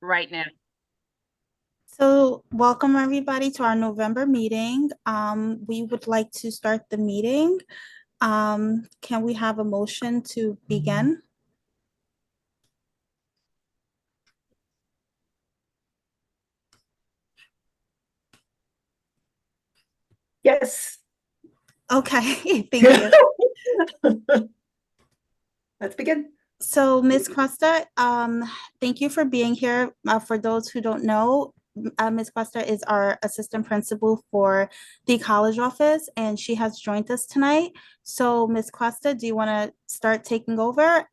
right now. So, welcome everybody to our November meeting. We would like to start the meeting. Can we have a motion to begin? Yes. Okay, thank you. Let's begin. So, Ms. Costa, thank you for being here. For those who don't know, Ms. Costa is our assistant principal for the college office, and she has joined us tonight. So, Ms. Costa, do you want to start taking over?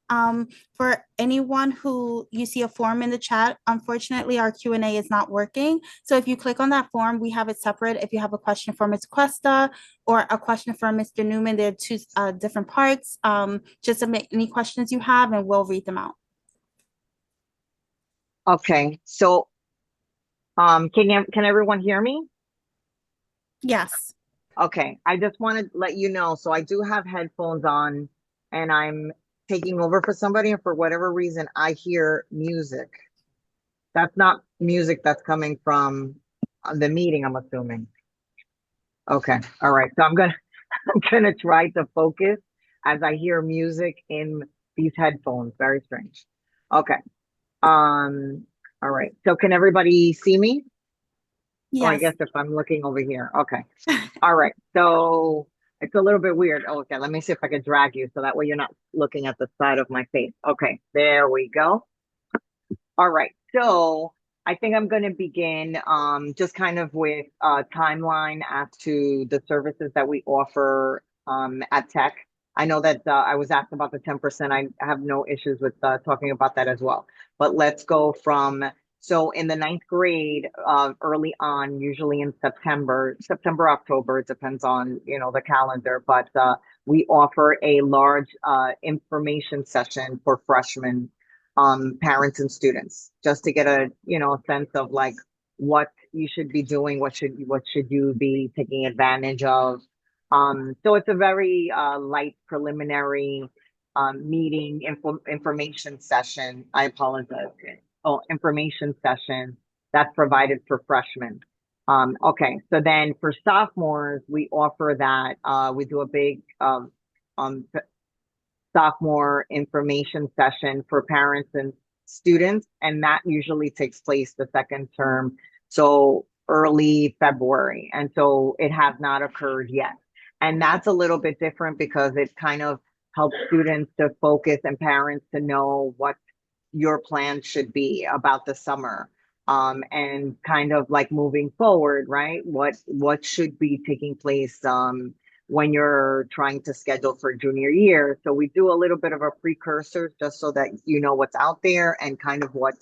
For anyone who you see a form in the chat, unfortunately, our Q&A is not working. So, if you click on that form, we have it separate. If you have a question for Ms. Costa or a question for Mr. Newman, they're two different parts. Just submit any questions you have, and we'll read them out. Okay, so can everyone hear me? Yes. Okay, I just want to let you know. So I do have headphones on, and I'm taking over for somebody, and for whatever reason, I hear music. That's not music that's coming from the meeting, I'm assuming. Okay, all right. So I'm gonna try to focus as I hear music in these headphones. Very strange. Okay. All right. So can everybody see me? Oh, I Yes. guess if I'm looking over here. Okay. All right. So it's a little bit weird. Oh, okay. Let me see if I can drag you so that way you're not looking at the side of my face. Okay. There we go. All right. So I think I'm going to begin just kind of with a timeline as to the services that we offer at Tech. I know that I was asked about the 10%. I have no issues with talking about that as well. But let's go from, so in the ninth grade, early on, usually in September, October, it depends on, the calendar, but we offer a large information session for freshmen, parents and students, just to get a a sense of like what you should be doing, what should you be taking advantage of. So it's a very light preliminary meeting information session. I apologize. Oh, information session that's provided for freshmen. Okay, so then for sophomores, we offer that we do a big um, sophomore information session for parents and students, and that usually takes place the second term, so early February. And so it has not occurred yet. And that's a little bit different because it kind of helps students to focus and parents to know what your plan should be about the summer. And kind of like moving forward, right? What should be taking place when you're trying to schedule for junior year. So we do a little bit of a precursor just so that you know what's out there and kind of what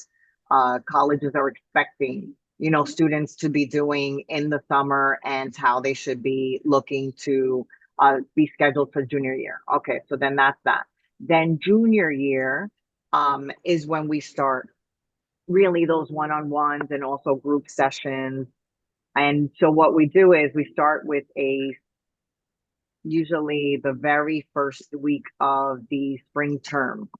colleges are expecting, students to be doing in the summer and how they should be looking to be scheduled for junior year. Okay, so then that's that. Then junior year is when we start really those one-on-ones and also group sessions. And so what we do is we start with usually the very first week of the spring term.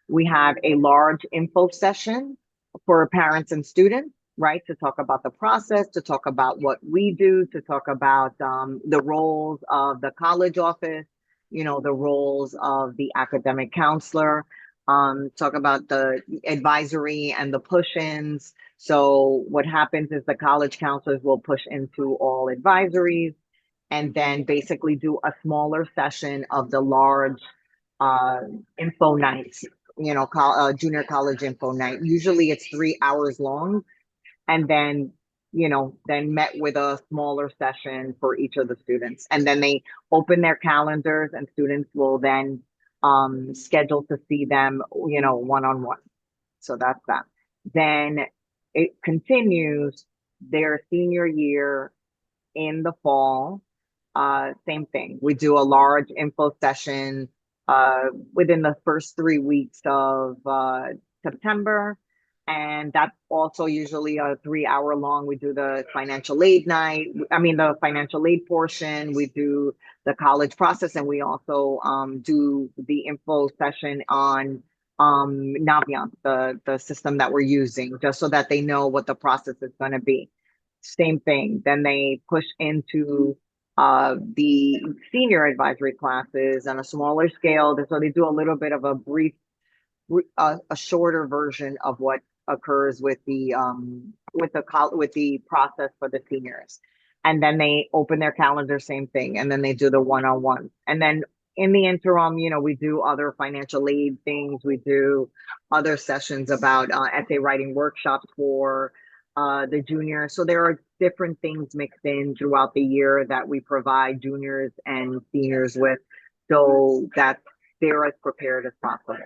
We have a large info session for parents and students, right? To talk about the process, to talk about what we do, to talk about the roles of the college office, the roles of the academic counselor, talk about the advisory and the push-ins. So what happens is the college counselors will push into all advisories and then basically do a smaller session of the large uh, info nights, junior college info night. Usually it's 3 hours long, and then, then met with a smaller session for each of the students. And then they open their calendars and students will then schedule to see them, one-on-one. So that's that. Then it continues their senior year in the fall. Same thing. We do a large info session uh, within the first 3 weeks of September. And that's also usually a 3 hour long. We do the financial aid night. I mean, the financial aid portion. We do the college process, and we also do the info session on Naviance, the system that we're using, just so that they know what the process is going to be. Same thing. Then they push into the senior advisory classes on a smaller scale. So they do a little bit of a brief, a shorter version of what occurs with the with the process for the seniors. And then they open their calendar, same thing. And then they do the one-on-one. And then in the interim, you know, we do other financial aid things. We do other sessions about essay writing workshops for the juniors. So there are different things mixed in throughout the year that we provide juniors and seniors with, so that they're as prepared as possible.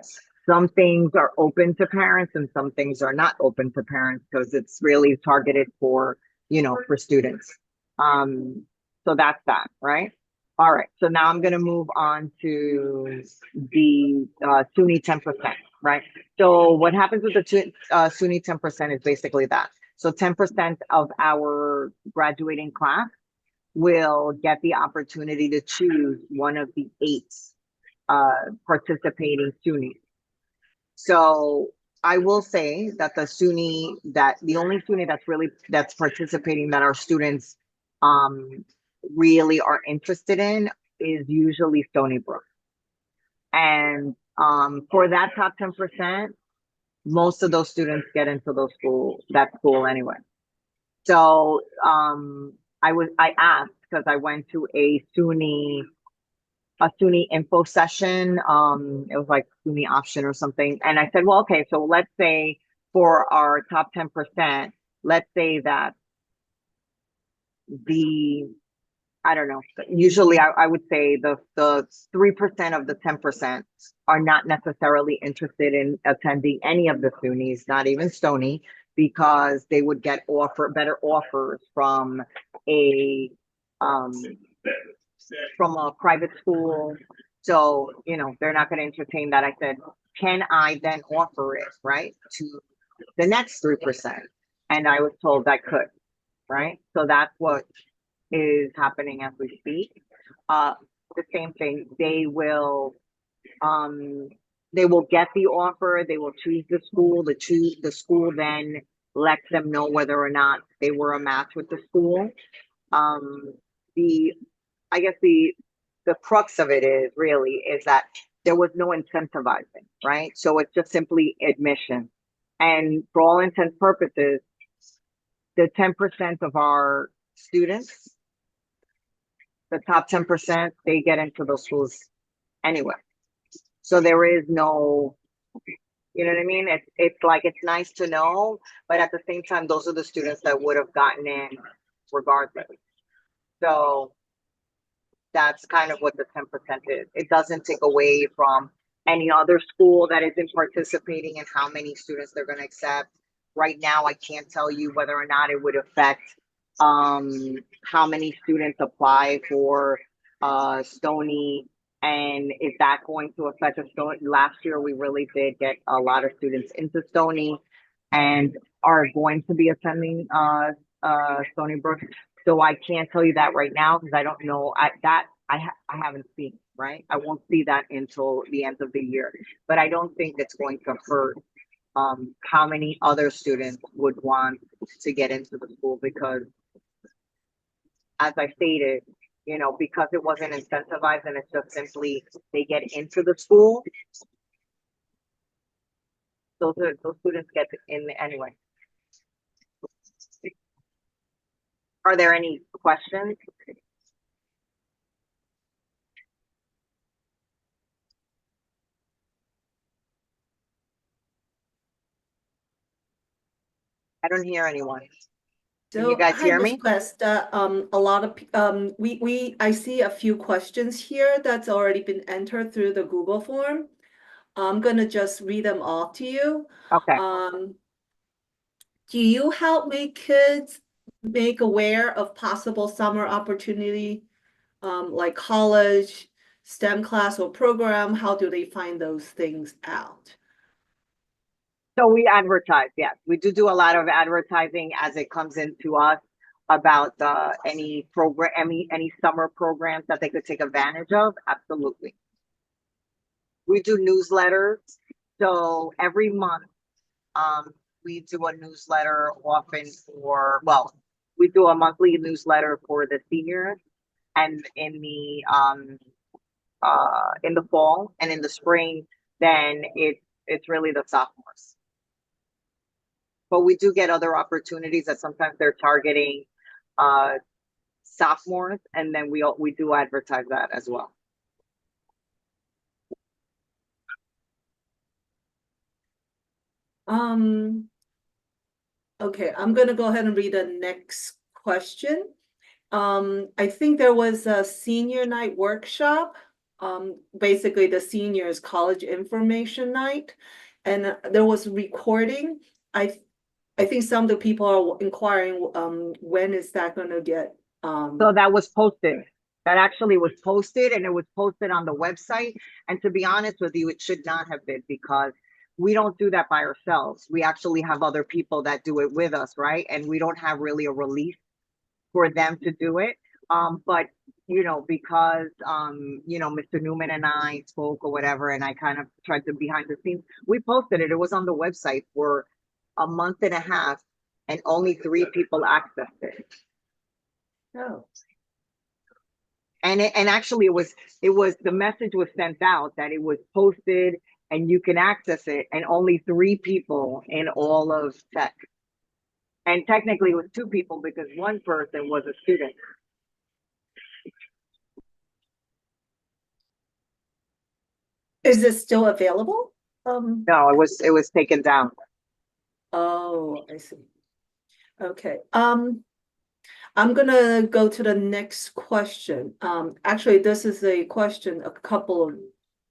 Some things are open to parents and some things are not open to parents because it's really targeted for, you know, for students. So that's that, right? All right, so now I'm gonna move on to the SUNY 10%, right? So what happens with the SUNY 10% is basically that. So 10% of our graduating class will get the opportunity to choose one of the 8 participating SUNYs. So I will say that the only SUNY that's participating that our students really are interested in is usually Stony Brook. And for that top 10%, most of those students get into that school anyway. So I asked because I went to a SUNY info session. It was like SUNY option or something. And I said, well, okay, so let's say for our top 10%, let's say that I don't know, usually I would say the 3% of the 10% are not necessarily interested in attending any of the SUNYs, not even Stony, because they would get better offers from a private school. So, you know, they're not going to entertain that. I said, can I then offer it, right, to the next 3%? And I was told I could, right? So that's what is happening as we speak. The same thing, they will get the offer, they will choose the school, the school then lets them know whether or not they were a match with the school. I guess the crux of it is that there was no incentivizing, right? So it's just simply admission. And for all intents and purposes, the 10% of our students, the top 10%, they get into those schools anyway. So there is no, you know what I mean? It's like, it's nice to know, but at the same time, those are the students that would have gotten in regardless. So that's kind of what the 10% is. It doesn't take away from any other school that isn't participating and how many students they're going to accept. Right now, I can't tell you whether or not it would affect how many students apply for Stony, and is that going to affect a Stony? Last year, we really did get a lot of students into Stony and are going to be attending Stony Brook. So I can't tell you that right now because I don't know. I haven't seen, right? I won't see that until the end of the year. But I don't think it's going to hurt how many other students would want to get into the school, because as I stated, you know, because it wasn't incentivized and it's just simply they get into the school, those students get in anyway. Are there any questions? I don't hear anyone. Can you guys hear me? Cuesta, a lot of I see a few questions here that's already been entered through the Google form. I'm gonna just read them off to you. Okay. Do you help kids make aware of possible summer opportunity, like college, STEM class or program? How do they find those things out? So we advertise, yes. We do a lot of advertising as it comes into us about any program, any summer programs that they could take advantage of. Absolutely. We do newsletters. So every month, we do a newsletter often for, well, we do a monthly newsletter for the seniors and in the fall and in the spring, then it's really the sophomores. But we do get other opportunities that sometimes they're targeting sophomores, and then we do advertise that as well. Okay, I'm gonna go ahead and read the next question. I think there was a senior night workshop, basically the seniors college information night, and there was recording. I think some of the people are inquiring, when is that gonna get, So that was posted. That actually was posted, and it was posted on the website. And to be honest with you, it should not have been, because we don't do that by ourselves. We actually have other people that do it with us, right? And we don't have really a release for them to do it. But you know, because you know, Mr. Newman and I spoke or whatever, and I kind of tried to behind the scenes, we posted it. It was on the website for a month and a half, and only 3 people accessed it. oh, And actually it was the message was sent out that it was posted and you can access it, and only 3 people in all of tech. And technically it was 2 people because one person was a student. is this still available? No, it was taken down. Oh, I see. Okay, I'm gonna go to the next question. Actually, this is a question a couple of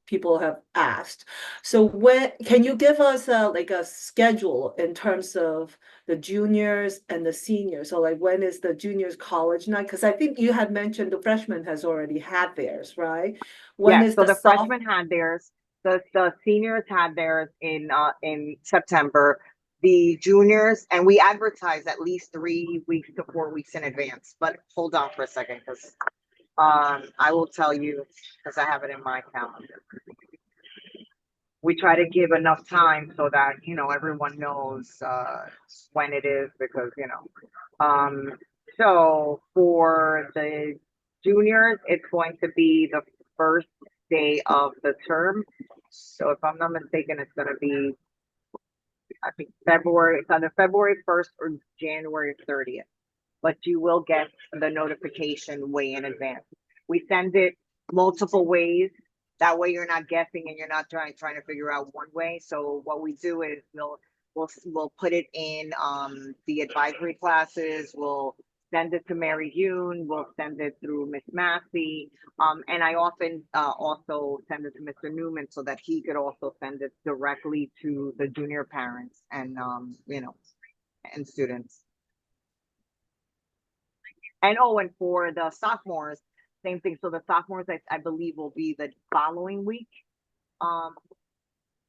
people have asked. So when, can you give us like a schedule in terms of the juniors and the seniors? So like, when is the juniors college night? Because I think you had mentioned the freshman has already had theirs, right? When Yes, is so the soph- freshmen had theirs, the seniors had theirs in September. The juniors, and we advertise at least 3 weeks to 4 weeks in advance. But hold on for a second, because I will tell you, because I have it in my calendar. We try to give enough time so that, you know, everyone knows when it is, because, you know, so for the juniors, it's going to be the first day of the term. So if I'm not mistaken, it's going to be, I think February, it's either February 1st or January 30th. But you will get the notification way in advance. We send it multiple ways. That way you're not guessing and you're not trying to figure out one way. So what we do is we'll put it in the advisory classes. We'll send it to Mary Yoon. We'll send it through Miss Massey. And I often also send it to Mr. Newman so that he could also send it directly to the junior parents and you know, and students. And oh, and for the sophomores, same thing. So the sophomores, I believe, will be the following week.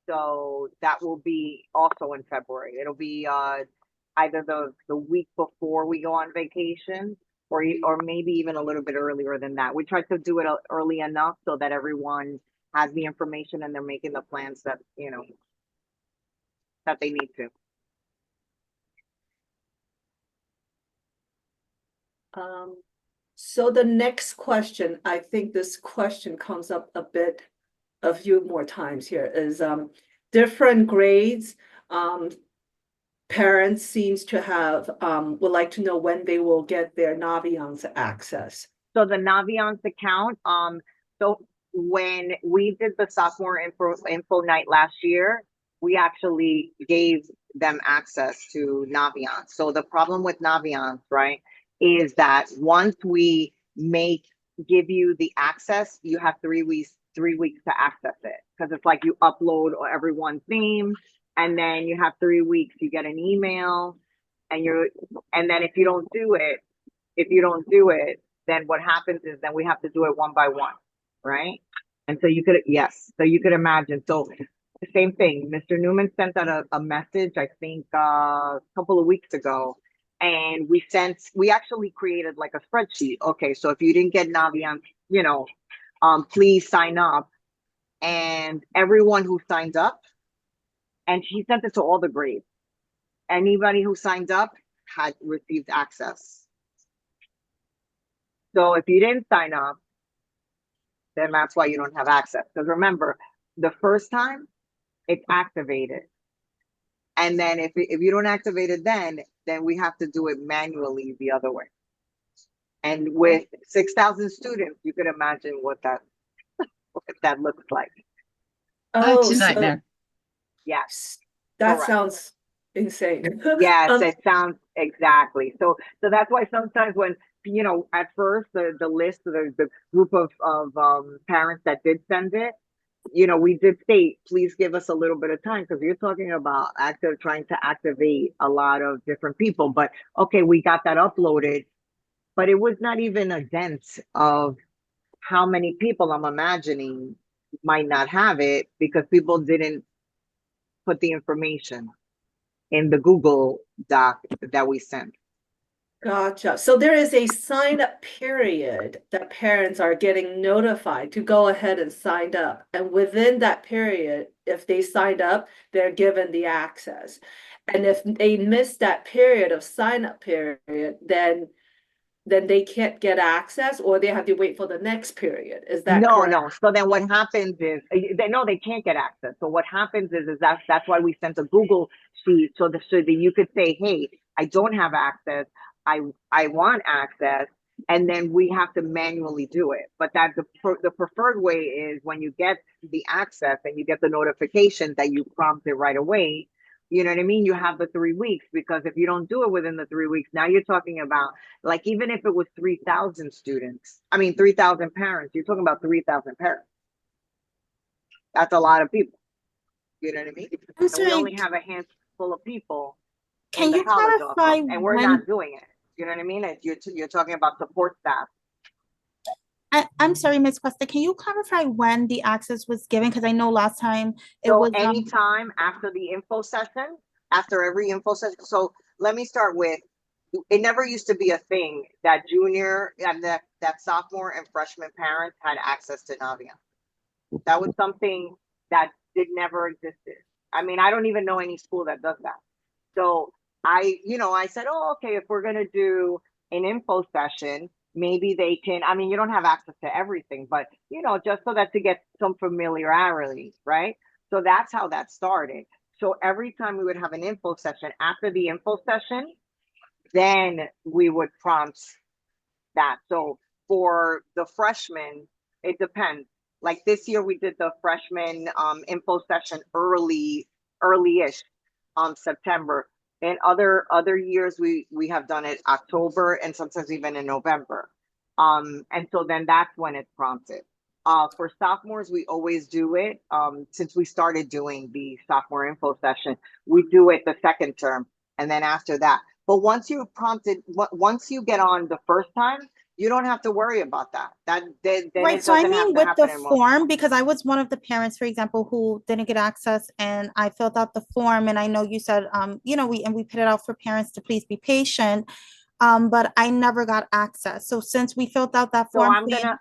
So that will be also in February. It'll be either the week before we go on vacation, or maybe even a little bit earlier than that. We try to do it early enough so that everyone has the information and they're making the plans that, you know, that they need to. So the next question, I think this question comes up a few more times here, is different grades. Parents seems to have would like to know when they will get their Naviance access. So the Naviance account, so when we did the sophomore info night last year, we actually gave them access to Naviance. So the problem with Naviance, right, is that once we give you the access, you have 3 weeks to access it, because it's like you upload everyone's name, and then you have 3 weeks. You get an email, and then if you don't do it, then what happens is then we have to do it one by one, right? And so you could imagine. So the same thing, Mr. Newman sent out a message, I think a couple of weeks ago, and we actually created like a spreadsheet. Okay, so if you didn't get Naviance, you know, please sign up. And everyone who signed up and she sent it to all the grades. Anybody who signed up had received access. So if you didn't sign up, then that's why you don't have access. Because remember, the first time it's activated. And then if you don't activate it then we have to do it manually the other way. And with 6,000 students, you could imagine what that looks like. Oh, It's a so nightmare. Yes. that correct. sounds insane. Yes, it sounds exactly. So that's why sometimes when, you know, at first the list, the group of parents that did send it, you know, we did state, please give us a little bit of time because you're talking about trying to activate a lot of different people. But okay, we got that uploaded, but it was not even a dent of how many people I'm imagining might not have it because people didn't put the information in the Google Doc that we sent. Gotcha. So there is a sign up period that parents are getting notified to go ahead and sign up. And within that period, if they signed up, they're given the access. And if they miss that period of sign up period, then they can't get access or they have to wait for the next period. Is that No, correct? no. So then what happens is they can't get access. So what happens is that's why we sent a Google sheet so that you could say, hey, I don't have access. I want access, and then we have to manually do it. But that the preferred way is when you get the access and you get the notification that you prompt it right away. You know what I mean? You have the 3 weeks because if you don't do it within the 3 weeks, now you're talking about like even if it was 3,000 students, I mean 3,000 parents, you're talking about 3,000 parents. That's a lot of people. You know what I mean? I'm And we sorry, only have a handful of people in can the you college clarify office, and we're when, not doing it. You know what I mean? You're talking about support staff. I'm sorry, Ms. Cuesta, can you clarify when the access was given? Because I know last time it So was, anytime after the info session, after every info session. So let me start with, it never used to be a thing that junior and that sophomore and freshman parents had access to Naviance. That was something that never existed. I mean, I don't even know any school that does that. So I said, oh, okay, if we're gonna do an info session, maybe they can. I mean, you don't have access to everything, but just so that to get some familiarity, right? So that's how that started. So every time we would have an info session, after the info session, then we would prompt that. So for the freshmen, it depends. Like this year, we did the freshman info session early-ish, September. And other years, we have done it October and sometimes even in November. And so then that's when it's prompted. For sophomores, we always do it. Since we started doing the sophomore info session, we do it the second term, and then after that. But once you get on the first time, you don't have to worry about that. Then right, it so I doesn't have mean to with the happen in most. form, because I was one of the parents, for example, who didn't get access and I filled out the form and I know you said, we put it out for parents to please be patient. But I never got access. So since we filled out that So form,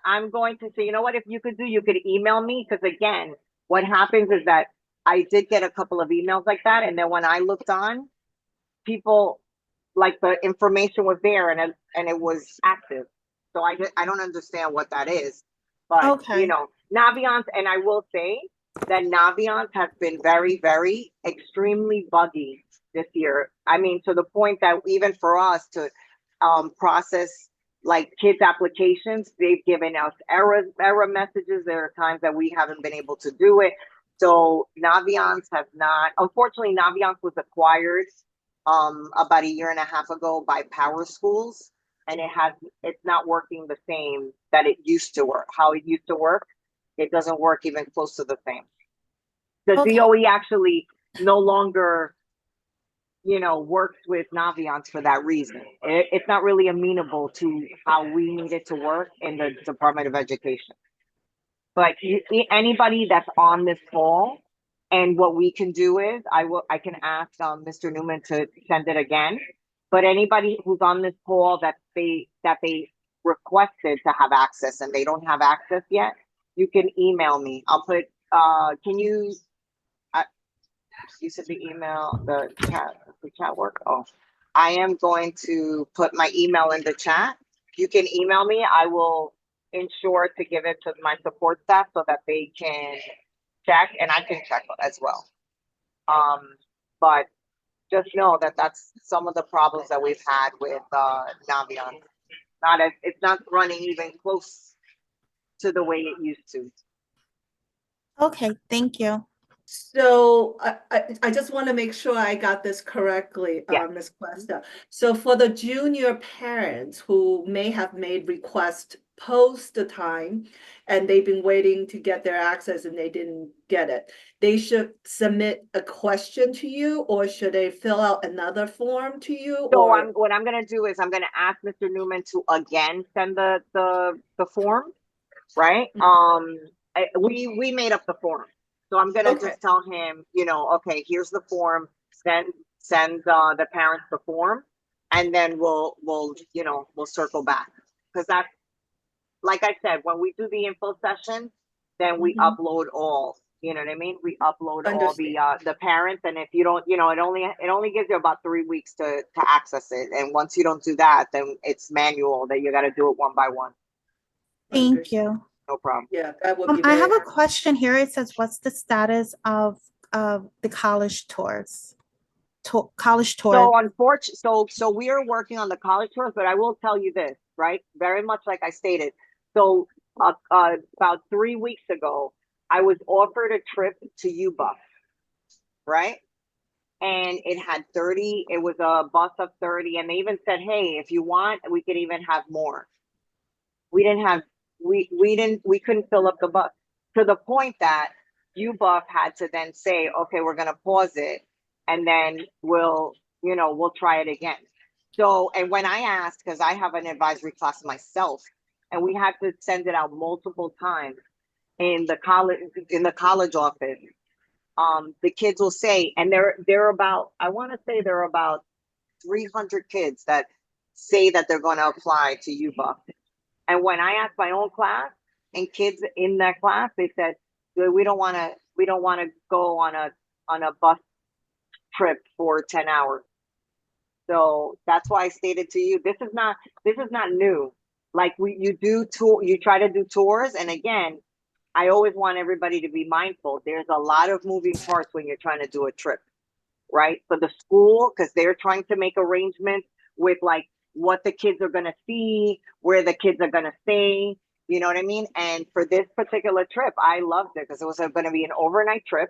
I'm going to say, you know what, if you could email me, because again, what happens is that I did get a couple of emails like that, and then when I looked on, people, like the information was there and it was active. So I don't understand what that is, but okay. Naviance, and I will say that Naviance has been very, very extremely buggy this year. I mean, to the point that even for us to process like kids' applications, they've given us error messages. There are times that we haven't been able to do it. So Naviance has not, unfortunately, Naviance was acquired about a year and a half ago by Power Schools, and it's not working the same that it used to work. How it used to work, it doesn't work even close to the same. The Okay. DOE actually no longer works with Naviance for that reason. It's not really amenable to how we need it to work in the Department of Education. But anybody that's on this call, and what we can do is I can ask Mr. Newman to send it again. But anybody who's on this call that they requested to have access and they don't have access yet, you can email me. I'll put can you You said the chat work. Oh, I am going to put my email in the chat. You can email me. I will ensure to give it to my support staff so that they can check and I can check as well. But just know that that's some of the problems that we've had with Navion. It's not running even close to the way it used to. Okay, thank you. So I just want to make sure I got this correctly, Yeah. Ms. Cuesta. So for the junior parents who may have made requests post the time and they've been waiting to get their access and they didn't get it, they should submit a question to you, or should they fill out another form to you? So Or what I'm gonna do is I'm gonna ask Mr. Newman to again send the form, right? We made up the form, so I'm gonna Okay. just tell him, okay, here's the form. Send the parents the form, and then we'll circle back, because that's, like I said, when we do the info session, then we Mhm. upload all. You know what I mean? We upload all Understand. the parents, and if you don't, it only gives you about 3 weeks to access it. And once you don't do that, then it's manual that you got to do it one by one. Thank you. No problem. Yeah, that would be I very have a question here. It says, what's the status of the college tours? College tour. So unfortunately, so we are working on the college tours, but I will tell you this, right? Very much like I stated. So about 3 weeks ago, I was offered a trip to UBuff, right? And it had 30, it was a bus of 30, and they even said, hey, if you want, we could even have more. We didn't have, we couldn't fill up the bus, to the point that UBuff had to then say, okay, we're gonna pause it, and then we'll try it again. So, and when I asked, because I have an advisory class myself, and we had to send it out multiple times in the college office, the kids will say, and they're about, I want to say they're about 300 kids that say that they're going to apply to UBuff. And when I asked my own class and kids in that class, they said, we don't want to go on a bus trip for 10 hours. So that's why I stated to you, this is not new. Like you try to do tours, and again, I always want everybody to be mindful. There's a lot of moving parts when you're trying to do a trip, right? For the school, because they're trying to make arrangements with like what the kids are going to see, where the kids are going to stay. You know what I mean? And for this particular trip, I loved it because it was going to be an overnight trip.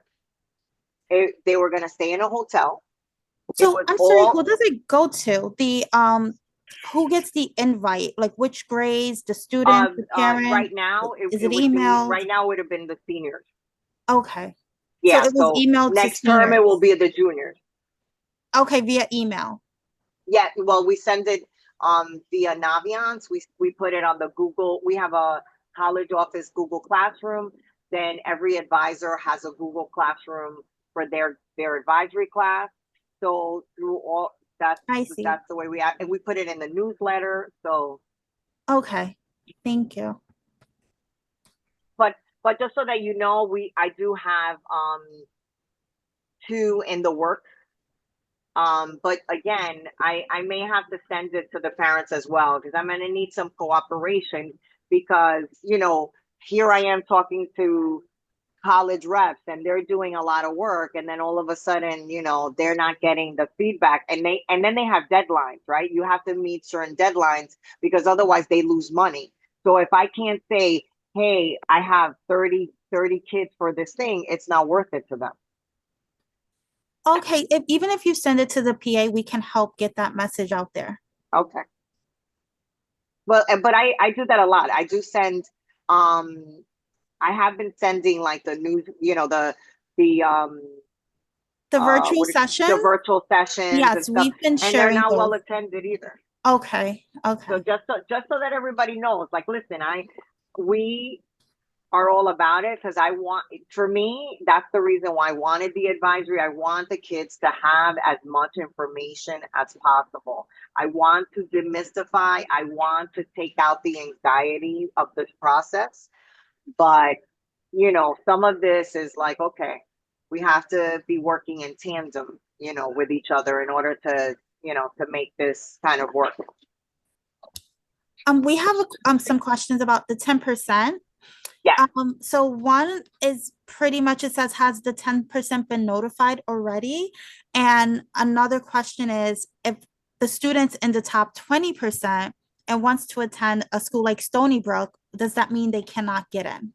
They were going to stay in a hotel. So I'm sorry, who does it go to? Who gets the invite? Like which grades, the students, the parents? Right now, is it emailed? Right now, it would have been the seniors. Okay. Yeah. So it was emailed next to term, it seniors. will be the juniors. Okay, via email. Yeah. Well, we send it via Naviance. We put it on the Google. We have a college office Google Classroom. Then every advisor has a Google Classroom for their advisory class. So through all that's the way we act, and we put it in the newsletter. So okay, thank you. But just so that you know, I do have 2 in the work. But again, I may have to send it to the parents as well, because I'm going to need some cooperation, because here I am talking to college reps and they're doing a lot of work, and then all of a sudden they're not getting the feedback, and then they have deadlines, right? You have to meet certain deadlines, because otherwise they lose money. So if I can't say, hey, I have 30 kids for this thing, it's not worth it to them. Okay, even if you send it to the PA, we can help get that message out there. Okay. Well, but I do that a lot. I do send I have been sending like the news, the virtual session? The virtual sessions. Yes, we've been sharing. And they're not well attended either. Okay. So just so that everybody knows, like, listen, we are all about it, because for me, that's the reason why I wanted the advisory. I want the kids to have as much information as possible. I want to demystify. I want to take out the anxiety of this process. But, some of this is like, okay, we have to be working in tandem, with each other in order to, to make this kind of work. We have some questions about the 10%. Yeah. So one is pretty much, it says, has the 10% been notified already? And another question is, if the student's in the top 20% and wants to attend a school like Stony Brook, does that mean they cannot get in?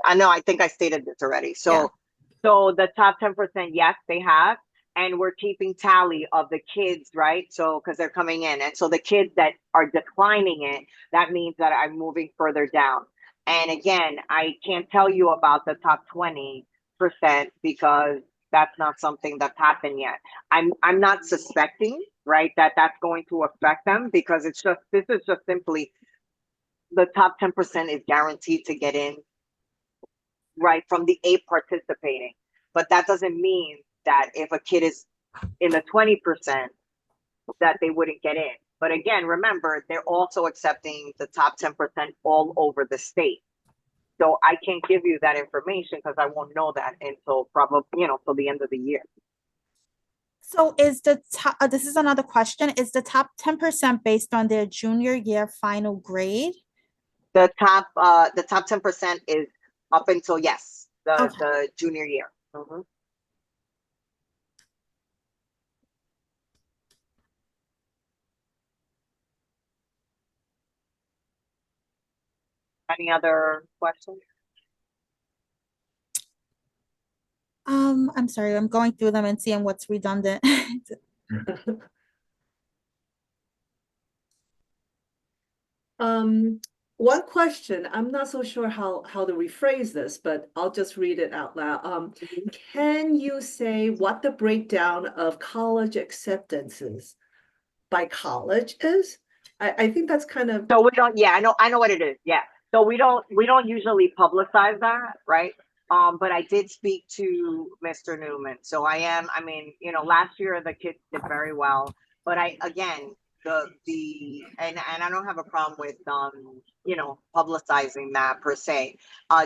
I know, I think I stated this already. Yeah. So the top 10%, yes, they have. And we're keeping tally of the kids, right? So, because they're coming in. And so the kids that are declining it, that means that I'm moving further down. And again, I can't tell you about the top 20% because that's not something that's happened yet. I'm not suspecting, right, that that's going to affect them because this is just simply the top 10% is guaranteed to get in, right, from the 8 participating. But that doesn't mean that if a kid is in the 20%, that they wouldn't get in. But again, remember, they're also accepting the top 10% all over the state. So I can't give you that information because I won't know that until probably, till the end of the year. So is the top, this is another question, is the top 10% based on their junior year final grade? The top 10% is up until, yes, Okay. the junior year. Mhm. Any other questions? I'm sorry, I'm going through them and seeing what's redundant. One question, I'm not so sure how to rephrase this, but I'll just read it out loud. Can you say what the breakdown of college acceptances by college is? I think that's kind of. So we don't, yeah, I know what it is. Yeah. So we don't usually publicize that, right? But I did speak to Mr. Newman. So last year the kids did very well, but again, and I don't have a problem with publicizing that per se.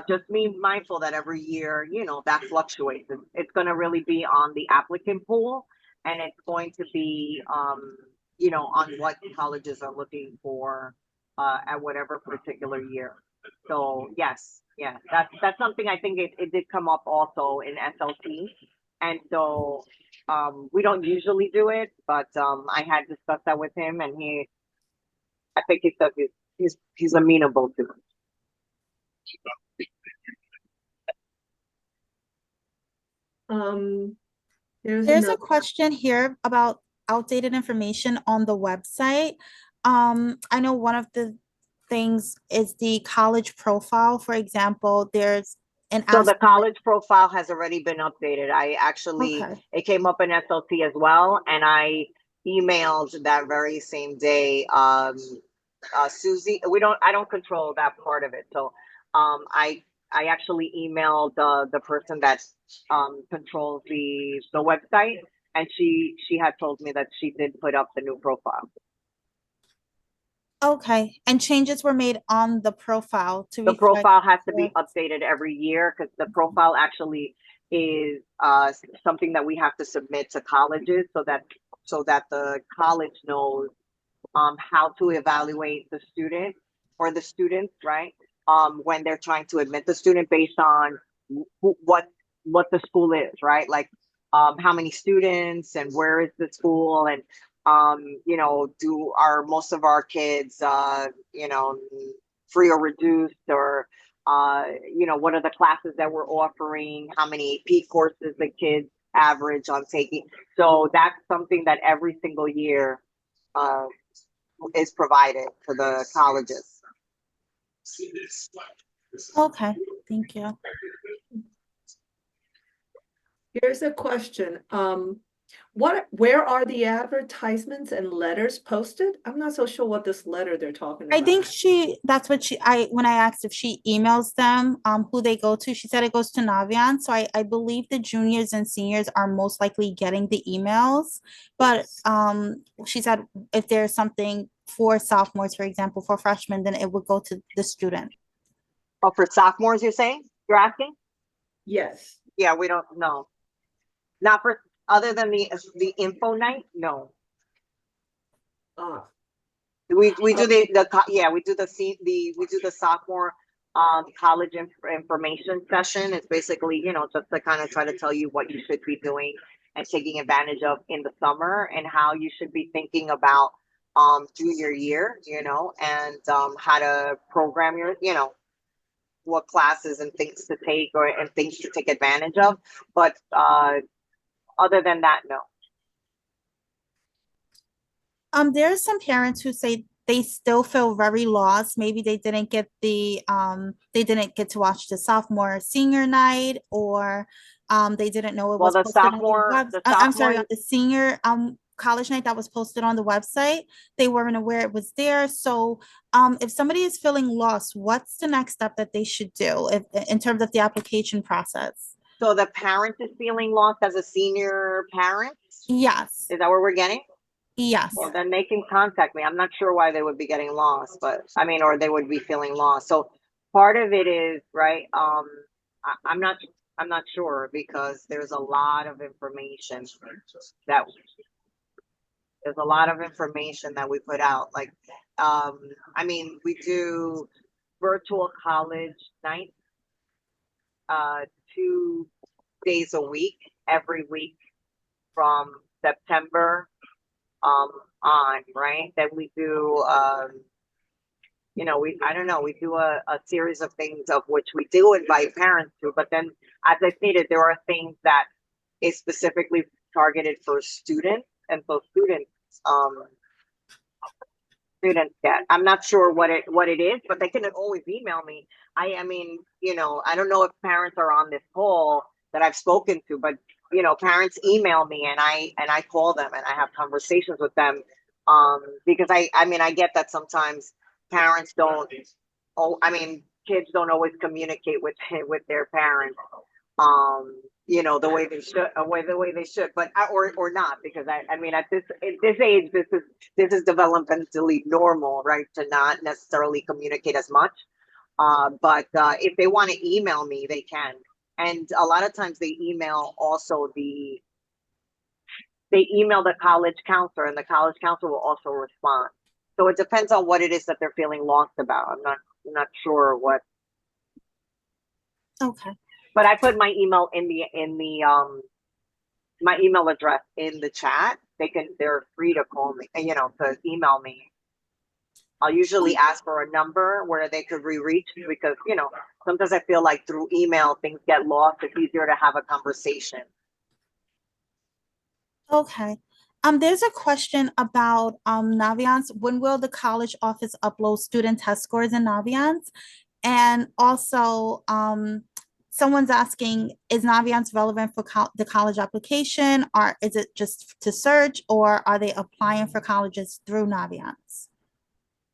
Just be mindful that every year, that fluctuates. It's going to really be on the applicant pool, and it's going to be on what colleges are looking for at whatever particular year. So yes, yeah, that's something I think it did come up also in SLT. And so we don't usually do it, but I had discussed that with him, and I think he said he's amenable to it. There's a question here about outdated information on the website. I know one of the things is the college profile. For example, there's an So the college profile has already been updated. Okay. It came up in SLT as well, and I emailed that very same day. Susie, I don't control that part of it. So I actually emailed the person that controls the website, and she had told me that she did put up the new profile. Okay, and changes were made on the profile to The profile has to be updated every year because the profile actually is something that we have to submit to colleges so that the college knows how to evaluate the student or the students, right? When they're trying to admit the student based on what the school is, right? Like how many students and where is the school, and are most of our kids free or reduced, or what are the classes that we're offering, how many AP courses the kids average on taking. So that's something that every single year is provided to the colleges. Okay, thank you. Here's a question. Where are the advertisements and letters posted? I'm not so sure what this letter they're talking about. I think when I asked if she emails them, who they go to, she said it goes to Naviance. So I believe the juniors and seniors are most likely getting the emails, but she said if there's something for sophomores, for example, for freshmen, then it would go to the student. Oh, for sophomores, you're asking? Yes. Yeah, we don't know. Not for, other than the info night, no. Ah, We do yeah, we do we do the sophomore college information session. It's basically, just to kind of try to tell you what you should be doing and taking advantage of in the summer, and how you should be thinking about junior year, and how to program your, what classes and things to take, and things to take advantage of. But other than that, no. There are some parents who say they still feel very lost. Maybe they didn't get to watch the sophomore senior night, or they didn't know it Well, was posted on the web. the I'm sorry, sophomore on the senior college night that was posted on the website. They weren't aware it was there. So if somebody is feeling lost, what's the next step that they should do if, in terms of the application process? So the parent is feeling lost as a senior parent? Yes. Is that what we're getting? Yes. Well, then they can contact me. I'm not sure why they would be getting lost, but I mean, or they would be feeling lost. So part of it is, right, I'm not, I'm not sure, because that there's a lot of information that we put out. Like, I mean, we do virtual college nights, 2 days a week, every week from September on, right? Then we do I don't know, we do a series of things, of which we do invite parents to, but then, as I stated, there are things that is specifically targeted for students, and so um students get. I'm not sure what it is, but they can always email me. I mean, I don't know if parents are on this call that I've spoken to, but parents email me, and I call them, and I have conversations with them. Because I mean, I get that sometimes parents don't. Oh, I mean, kids don't always communicate with with their parents, the way they should, the way they should, but or not, because I mean, at this age, this is developmentally normal, right, to not necessarily communicate as much. But if they want to email me, they can, and a lot of times they email the college counselor, and the college counselor will also respond. So it depends on what it is that they're feeling lost about. I'm not sure what, Okay. but I put my email my email address in the chat. They're free to call me, to email me. I'll usually ask for a number where they could reach me, because, sometimes I feel like through email things get lost. It's easier to have a conversation. Okay. There's a question about Naviance. When will the college office upload student test scores in Naviance? And also, someone's asking, is Naviance relevant for the college application, or is it just to search, or are they applying for colleges through Naviance?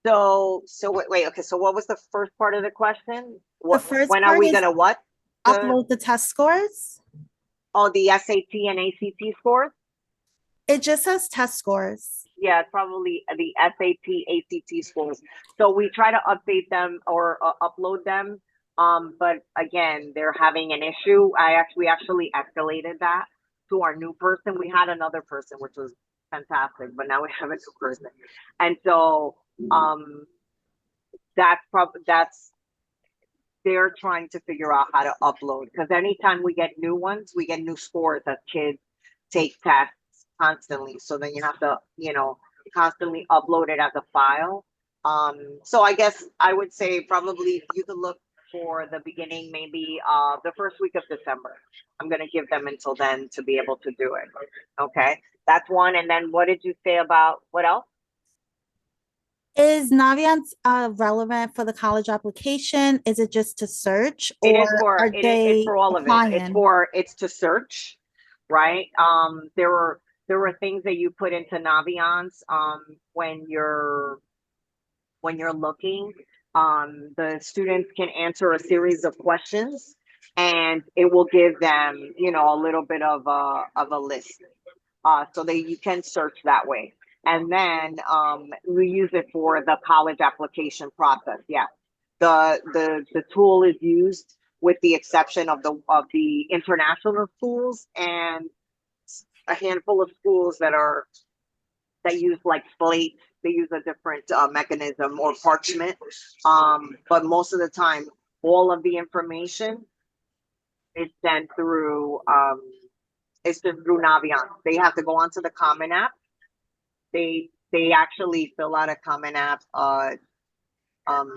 So wait, okay. So what was the first part of the question? The first When are part we is gonna what? upload the test scores. Oh, the SAT and ACT scores? It just says test scores. Yeah, it's probably the SAT, ACT scores. So we try to update them, or upload them. But again, they're having an issue. We actually escalated that to our new person. We had another person, which was fantastic, but now we have a new person. And so that's they're trying to figure out how to upload, because anytime we get new ones, we get new scores as kids take tests constantly. So then you have to, constantly upload it as a file. So I guess I would say probably you could look for the beginning, maybe the first week of December. I'm gonna give them until then to be able to do it. Okay, that's one. And then what did you say about what else? Is Naviance relevant for the college application? Is it just to search, It is or for are it's they for all of it. applying? It's to search, right? There were things that you put into Naviance when you're looking. The students can answer a series of questions, and it will give them, a little bit of a list. So you can search that way. And then we use it for the college application process. Yeah, the tool is used with the exception of the international schools and a handful of schools that use like slate. They use a different mechanism or parchment. But most of the time, all of the information is sent through it's just through Naviance. They have to go onto the Common App. They actually fill out a Common App um,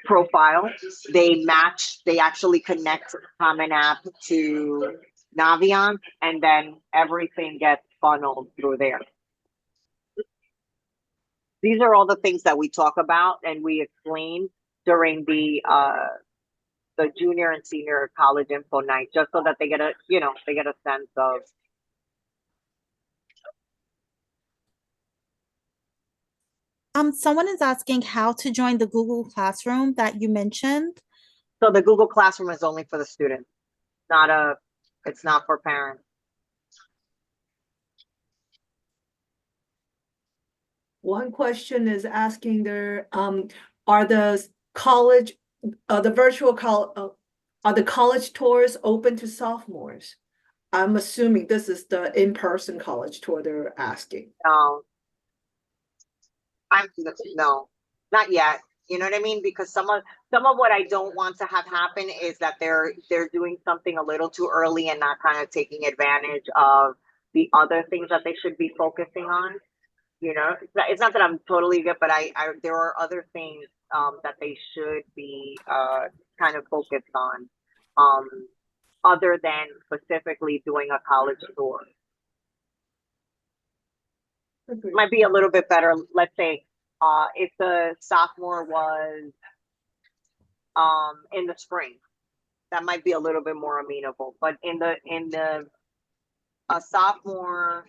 profile. They actually connect Common App to Naviance, and then everything gets funneled through there. These are all the things that we talk about and we explain during the junior and senior college info night, just so that they get a sense of. Someone is asking how to join the Google Classroom that you mentioned. So the Google Classroom is only for the students, it's not for parents. One question is asking there, are the college, the are the college tours open to sophomores? I'm assuming this is the in-person college tour they're asking. No, no, not yet. You know what I mean? Because some of what I don't want to have happen is that they're doing something a little too early and not kind of taking advantage of the other things that they should be focusing on. You know, it's not that I'm totally good, but I there are other things that they should be kind of focused on, other than specifically doing a college tour. Agreed. Might be a little bit better. Let's say if the sophomore was in the spring, that might be a little bit more amenable. But in the a sophomore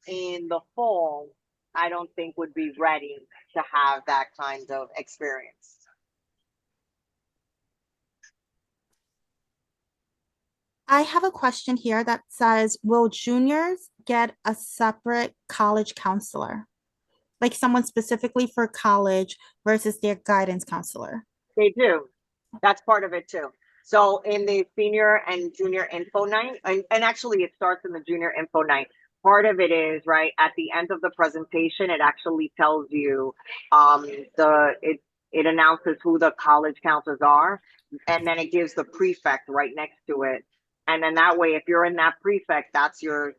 in the fall, I don't think would be ready to have that kind of experience. I have a question here that says, will juniors get a separate college counselor? Like someone specifically for college versus their guidance counselor? They do. That's part of it too. So in the senior and junior info night, and actually it starts in the junior info night. Part of it is right at the end of the presentation, it actually tells you it announces who the college counselors are, and then it gives the prefect right next to it. And then that way, if you're in that prefect, that's your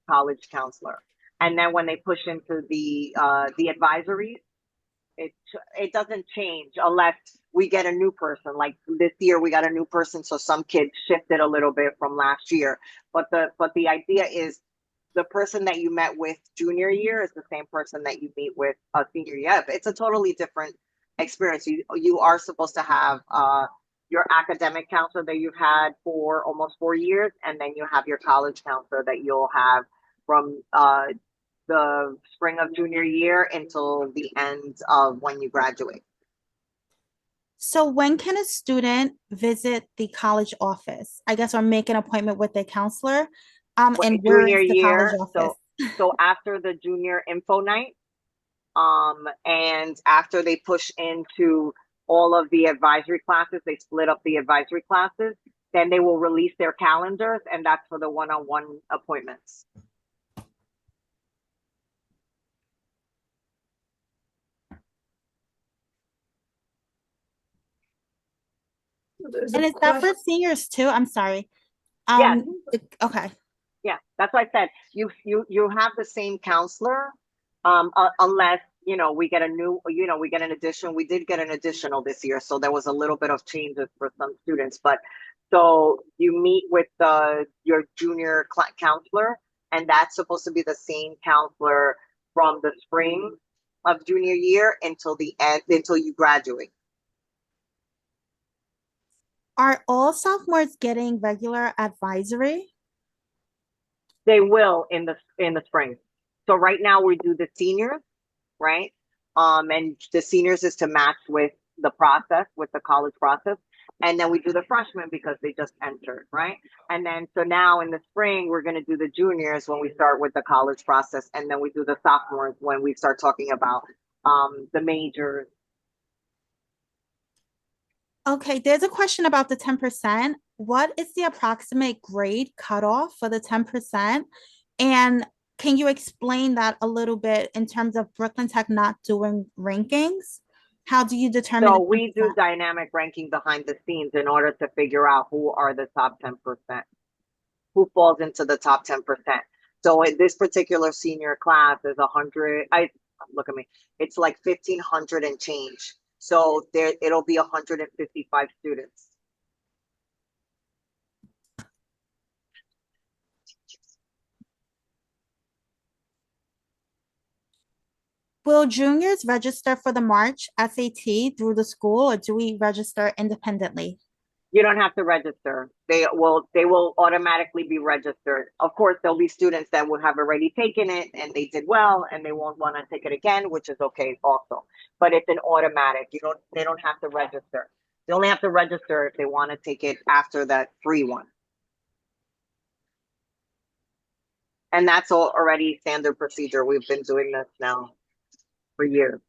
college counselor. And then when they push into the advisories, it doesn't change unless we get a new person. Like this year, we got a new person, so some kids shifted a little bit from last year. But the idea is the person that you met with junior year is the same person that you meet with senior year. It's a totally different experience. You are supposed to have your academic counselor that you've had for almost 4 years, and then you have your college counselor that you'll have from the spring of junior year until the end of when you graduate. So when can a student visit the college office, I guess, or make an appointment with their counselor? And where Junior is the college year, office? so after the junior info night, and after they push into all of the advisory classes, they split up the advisory classes, then they will release their calendars, and that's for the one-on-one appointments. There's And a is that for question. seniors too? I'm sorry. Yes. Okay. Yeah, that's why I said you have the same counselor, unless we get an addition. We did get an additional this year, so there was a little bit of changes for some students. But so you meet with your junior counselor, and that's supposed to be the same counselor from the spring of junior year until the end, until you graduate. Are all sophomores getting regular advisory? They will in the spring. So right now we do the seniors, right? And the seniors is to match with the process, with the college process. And then we do the freshmen because they just entered, right? And then so now in the spring, we're going to do the juniors when we start with the college process. And then we do the sophomores when we start talking about the majors. Okay, there's a question about the 10%. What is the approximate grade cutoff for the 10%? And can you explain that a little bit in terms of Brooklyn Tech not doing rankings? How do you determine So the we do 10%? dynamic ranking behind the scenes in order to figure out who are the top 10%, who falls into the top 10%. So in this particular senior class is 100, look at me, it's like 1,500 and change. So there, it'll be 155 students. Will juniors register for the March SAT through the school, or do we register independently? You don't have to register. They will automatically be registered. Of course, there'll be students that will have already taken it and they did well and they won't want to take it again, which is okay also. But it's an automatic. They don't have to register. They only have to register if they want to take it after that free one. And that's all already standard procedure. We've been doing this now for years.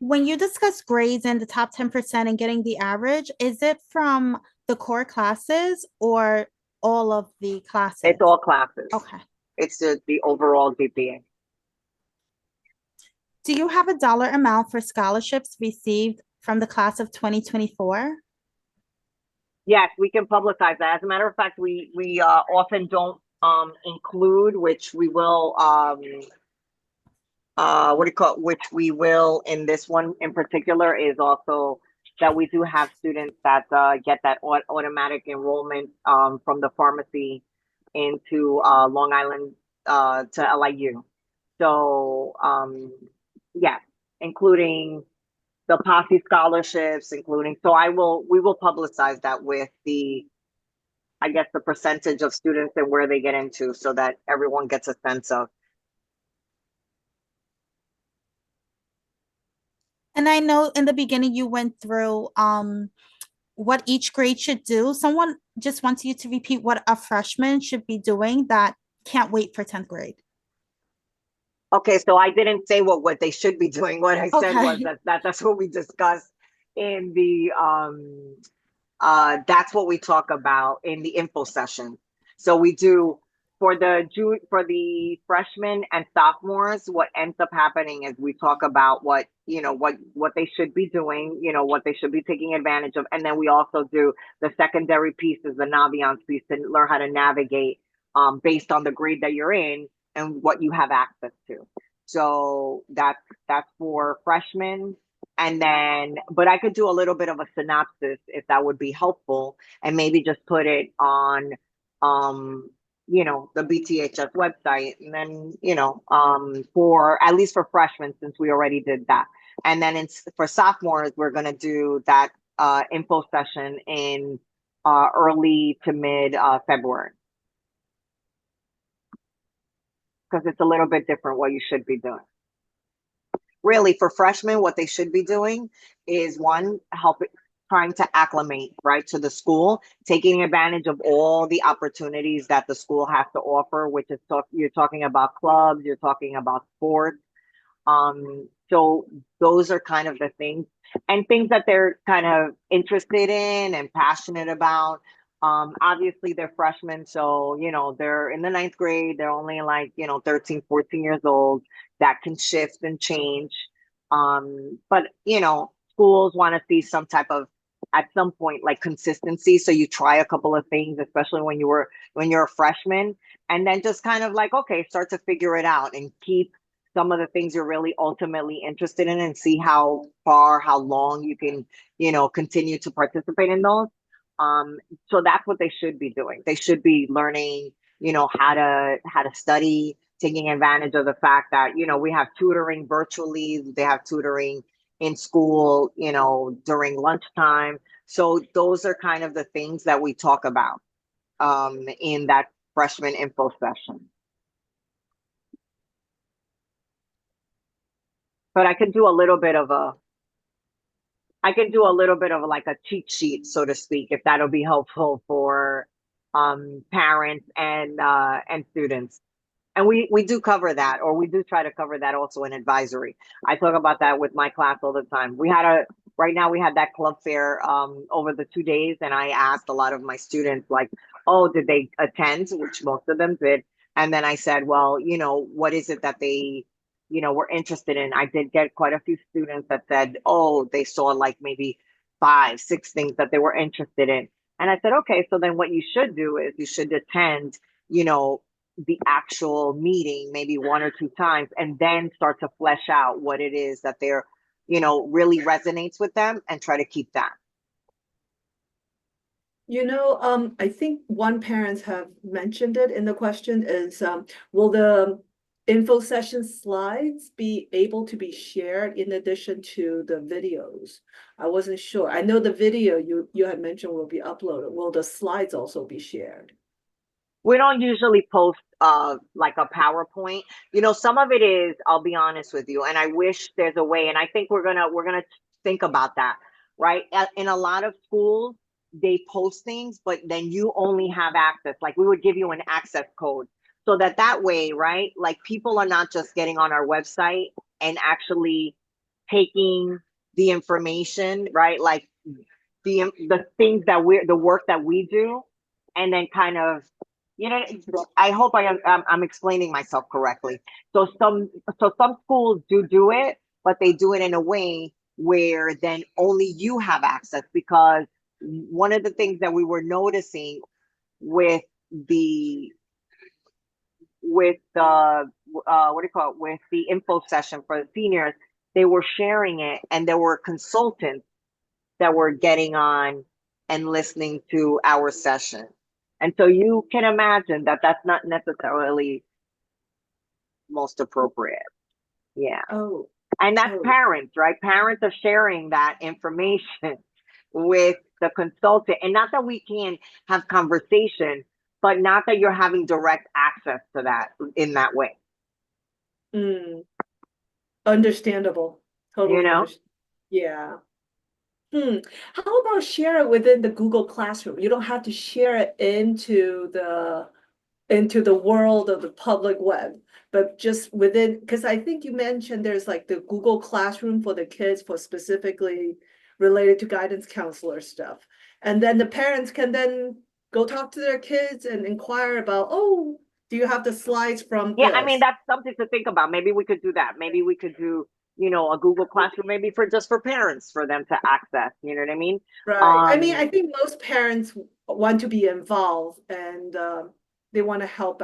When you discuss grades in the top 10% and getting the average, is it from the core classes or all of the classes? It's all classes. Okay. It's the overall GPA. Do you have a dollar amount for scholarships received from the class of 2024? Yes, we can publicize that. As a matter of fact, we often don't include, which we will what do you call it? Which we will in this one in particular is also that we do have students that get that automatic enrollment from the pharmacy into Long Island to LIU. So yes, including the Posse scholarships, including, so we will publicize that with I guess the percentage of students and where they get into so that everyone gets a sense of. And I know in the beginning you went through what each grade should do. Someone just wants you to repeat what a freshman should be doing that can't wait for 10th grade. Okay, so I didn't say what they should be doing. What I said was Okay. that's what we discussed in the that's what we talk about in the info session. So we do for the freshmen and sophomores, what ends up happening is we talk about what, what they should be doing, what they should be taking advantage of. And then we also do the secondary pieces, the Naviance piece, to learn how to navigate based on the grade that you're in and what you have access to. So that's for freshmen. And then, but I could do a little bit of a synopsis if that would be helpful, and maybe just put it on, the BTHS website. And then, for at least for freshmen, since we already did that. And then for sophomores, we're going to do that info session in early to mid February. Because it's a little bit different what you should be doing. Really, for freshmen, what they should be doing is one, trying to acclimate right to the school, taking advantage of all the opportunities that the school has to offer, which is you're talking about clubs, you're talking about sports. So those are kind of the things and things that they're kind of interested in and passionate about. Obviously they're freshmen, so they're in the 9th grade, they're only like 13, 14 years old. That can shift and change, but schools want to see some type of, at some point, like consistency, so you try a couple of things, especially when you're a freshman, and then just kind of like, okay, start to figure it out and keep some of the things you're really ultimately interested in and see how long you can continue to participate in those. So that's what they should be doing. They should be learning, how to study, taking advantage of the fact that, we have tutoring virtually, they have tutoring in school, during lunchtime. So those are kind of the things that we talk about in that freshman info session. But I can do a little bit of like a cheat sheet, so to speak, if that'll be helpful for parents and students. And we do cover that, or we do try to cover that also in advisory. I talk about that with my class all the time. Right now we had that club fair over the 2 days, and I asked a lot of my students like, oh, did they attend? Which most of them did. And then I said, well, what is it that they, were interested in? I did get quite a few students that said, oh, they saw like maybe 5, 6 things that they were interested in. And I said, okay, so then what you should do is you should attend, the actual meeting maybe 1 or 2 times, and then start to flesh out what it is that they're, really resonates with them, and try to keep that. I think one parents have mentioned it in the question is, will the info session slides be able to be shared in addition to the videos? I wasn't sure. I know the video you had mentioned will be uploaded. Will the slides also be shared? We don't usually post like a PowerPoint. Some of it is, I'll be honest with you, and I wish there's a way, and I think we're gonna think about that, right? In a lot of schools, they post things, but then you only have access. Like, we would give you an access code, so that way, right? Like, people are not just getting on our website and actually taking the information, right? Like the things that the work that we do, and then kind of, I hope I'm explaining myself correctly. So some schools do it, but they do it in a way where then only you have access, because one of the things that we were noticing with the what do you call it, with the info session for the seniors, they were sharing it, and there were consultants that were getting on and listening to our session. And so you can imagine that that's not necessarily most appropriate. Yeah. Oh, And that's Oh. parents, right? Parents are sharing that information with the consultant. And not that we can't have conversation, but not that you're having direct access to that in that way. Understandable. Totally Yeah. How about share it within the Google Classroom? You don't have to share it into the world of the public web, but just within, because I think you mentioned there's like the Google Classroom for the kids, for specifically related to guidance counselor stuff. And then the parents can then go talk to their kids and inquire about, oh, do you have the slides from Yeah, I mean, this? that's something to think about. Maybe we could do that. Maybe we could do, a Google Classroom, maybe for parents, for them to access. You know what I mean? Right. I mean, I think most parents want to be involved, and they want to help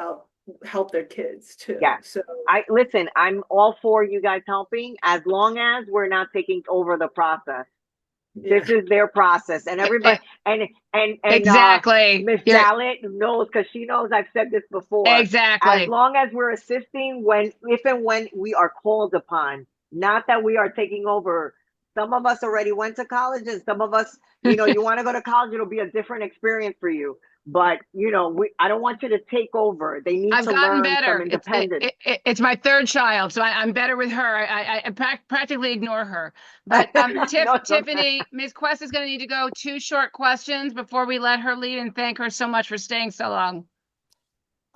their kids too. Yeah. So Listen, I'm all for you guys helping, as long as we're not taking over the process. yeah. This is their process, and everybody, and Exactly. Miss You're- Jallet knows, because she knows I've said this before. Exactly. As long as we're assisting if and when we are called upon, not that we are taking over. Some of us already went to college, and some of us, you want to go to college, it'll be a different experience for you. But, I don't want you to take over. They need I've to gotten learn better. some independence. It's my third child, so I'm better with her. I practically ignore her. But Tiffany, Ms. Quest is going to need to go. 2 short questions before we let her lead, and thank her so much for staying so long.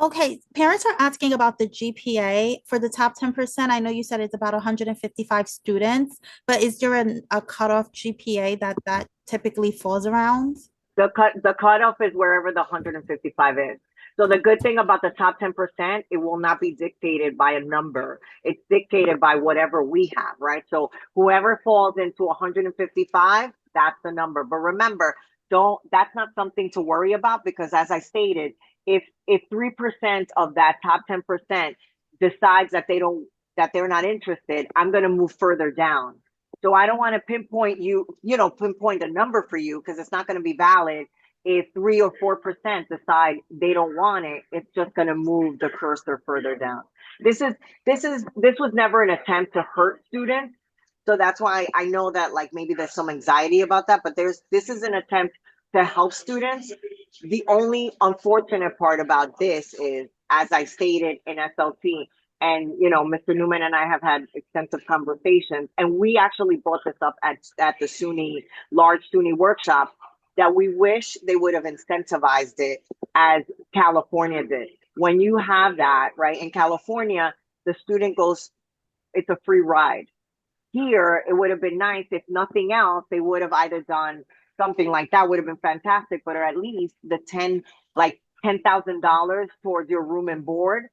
Okay, parents are asking about the GPA for the top 10%. I know you said it's about 155 students, but is there a cutoff GPA that typically falls around? The cutoff is wherever the 155 is. So the good thing about the top 10%, it will not be dictated by a number. It's dictated by whatever we have, right? So whoever falls into 155, that's the number. But remember, that's not something to worry about, because as I stated, if 3% of that top 10% decides that they're not interested, I'm going to move further down. So I don't want to pinpoint a number for you, because it's not going to be valid. If 3 or 4% decide they don't want it, it's just going to move the cursor further down. This was never an attempt to hurt students. So that's why I know that, like, maybe there's some anxiety about that, but this is an attempt to help students. The only unfortunate part about this is, as I stated in SLT, and Mr. Newman and I have had extensive conversations, and we actually brought this up at the large SUNY workshop, that we wish they would have incentivized it as California did. when you have that, right, in California, the student goes, it's a free ride. Here, it would have been nice if nothing else, they would have either done something like that, would have been fantastic, but or at least the $10,000 towards your room and board,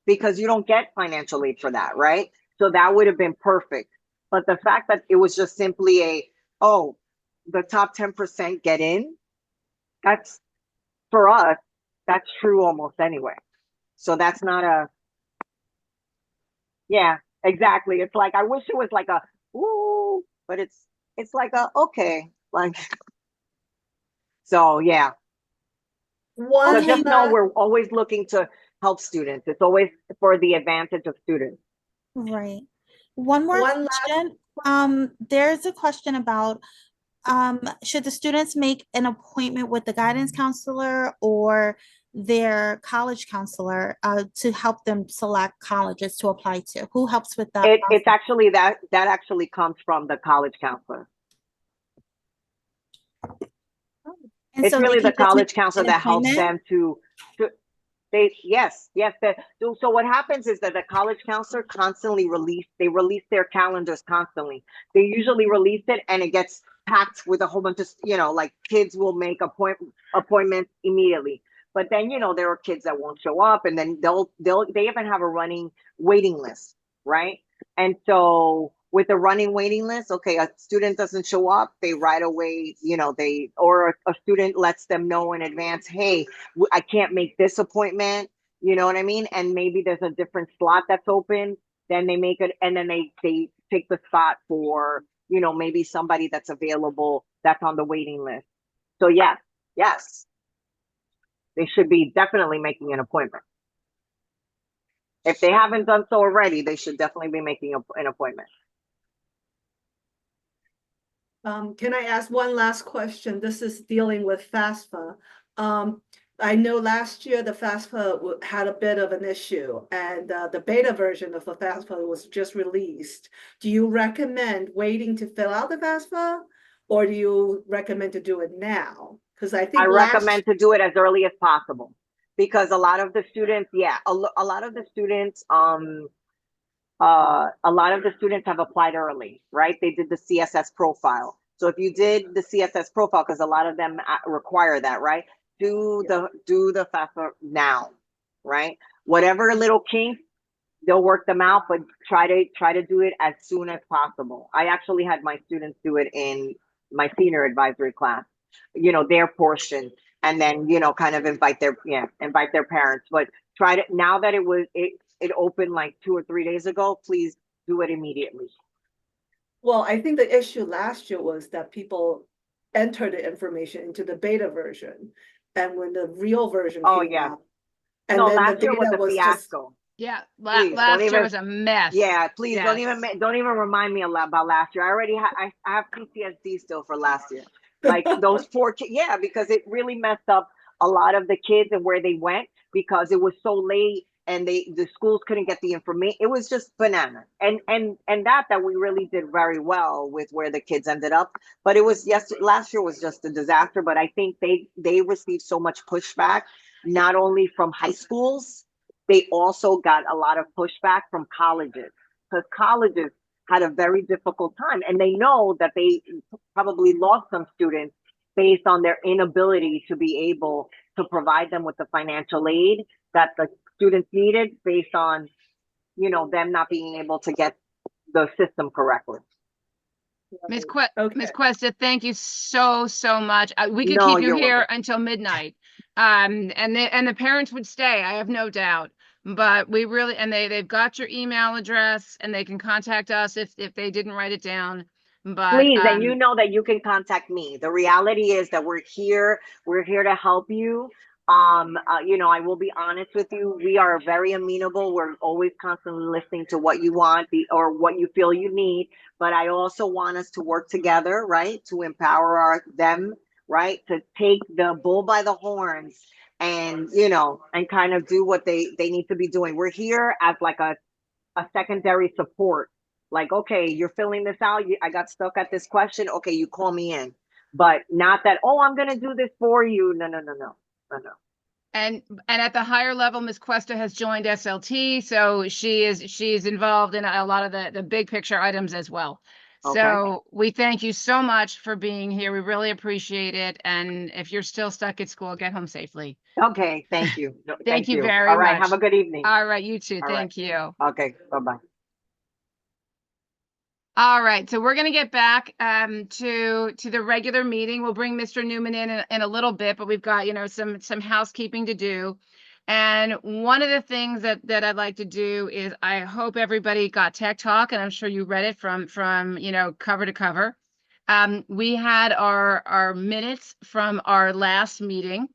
because you don't get financial aid for that, right? So that would have been perfect. But the fact that it was just simply oh, the top 10% get in, that's, for us, that's true almost anyway. So that's not yeah, exactly. It's like, I wish it was like ooh, but it's like okay, like, so yeah. So One just know last, we're always looking to help students. It's always for the advantage of students. Right. One more one question. There's a question about should the students make an appointment with the guidance counselor or their college counselor to help them select colleges to apply to? Who helps with that It's process? actually that actually comes from the college counselor. And It's so they really can the just make college counselor an that helps appointment? them to yes. So what happens is that the college counselor constantly release their calendars constantly. They usually release it and it gets packed with a whole bunch of, like kids will make appointments immediately. But then, there are kids that won't show up, and then they even have a running waiting list, right? And so with the running waiting list, okay, a student doesn't show up, they right away, or a student lets them know in advance, hey, I can't make this appointment, you know what I mean? And maybe there's a different slot that's open, then they make it, and then they take the spot for, maybe somebody that's available that's on the waiting list. So yes, they should be definitely making an appointment. If they haven't done so already, they should definitely be making an appointment. Can I ask one last question? This is dealing with FAFSA. I know last year the FAFSA had a bit of an issue, and the beta version of the FAFSA was just released. Do you recommend waiting to fill out the FAFSA, or do you recommend to do it now? Because I think I last recommend to do it as early as possible, because a lot of the students, a lot of the students, a lot of the students have applied early, right? They did the CSS profile. So if you did the CSS profile, because a lot of them require that, right? Do the FAFSA now, right? Whatever little kinks, they'll work them out, but try to do it as soon as possible. I actually had my students do it in my senior advisory class, their portion, and then, kind of invite their parents. But try to, now that it opened like 2 or 3 days ago, please do it immediately. Well, I think the issue last year was that people entered the information into the beta version, and when the real version came out, and no, then the last year was data a was just fiasco. Yeah, Please, last don't year even- was a mess. Yeah, please Yes. don't even remind me a lot about last year. I already I have PTSD still for last year. Like those 4 kids, yeah, because it really messed up a lot of the kids and where they went, because it was so late and the schools couldn't get the information. It was just bananas. And that we really did very well with where the kids ended up. But it was last year was just a disaster. But I think they received so much pushback, not only from high schools, they also got a lot of pushback from colleges, because colleges had a very difficult time, and they know that they probably lost some students based on their inability to be able to provide them with the financial aid that the students needed, based on, them not being able to get the system correctly. Ms. Okay. Cuesta, thank you so much. We could No, keep you you're here welcome. until midnight. And the parents would stay, I have no doubt. But we really, and they've got your email address, and they can contact us if they didn't write it down. But Please, and you know that you can contact me. The reality is that we're here to help you. I will be honest with you. We are very amenable. We're always constantly listening to what you want, or what you feel you need. But I also want us to work together, right? To empower them, right? To take the bull by the horns, and, and kind of do what they need to be doing. We're here as like a secondary support. Like, okay, you're filling this out. I got stuck at this question. Okay, you call me in. But not that, oh, I'm going to do this for you. No. And at the higher level, Ms. Cuesta has joined SLT, so she's involved in a lot of the big picture items as well. Okay. So we thank you so much for being here. We really appreciate it. And if you're still stuck at school, get home safely. Okay, thank you. No, Thank you you. very All right, much. have a good evening. All right, you too. All right. Thank you. Okay, bye-bye. All right, so we're going to get back to the regular meeting. We'll bring Mr. Newman in a little bit, but we've got, you know, some housekeeping to do. And one of the things that I'd like to do is I hope everybody got Tech Talk, and I'm sure you read it from you know, cover to cover. We had our minutes from our last meeting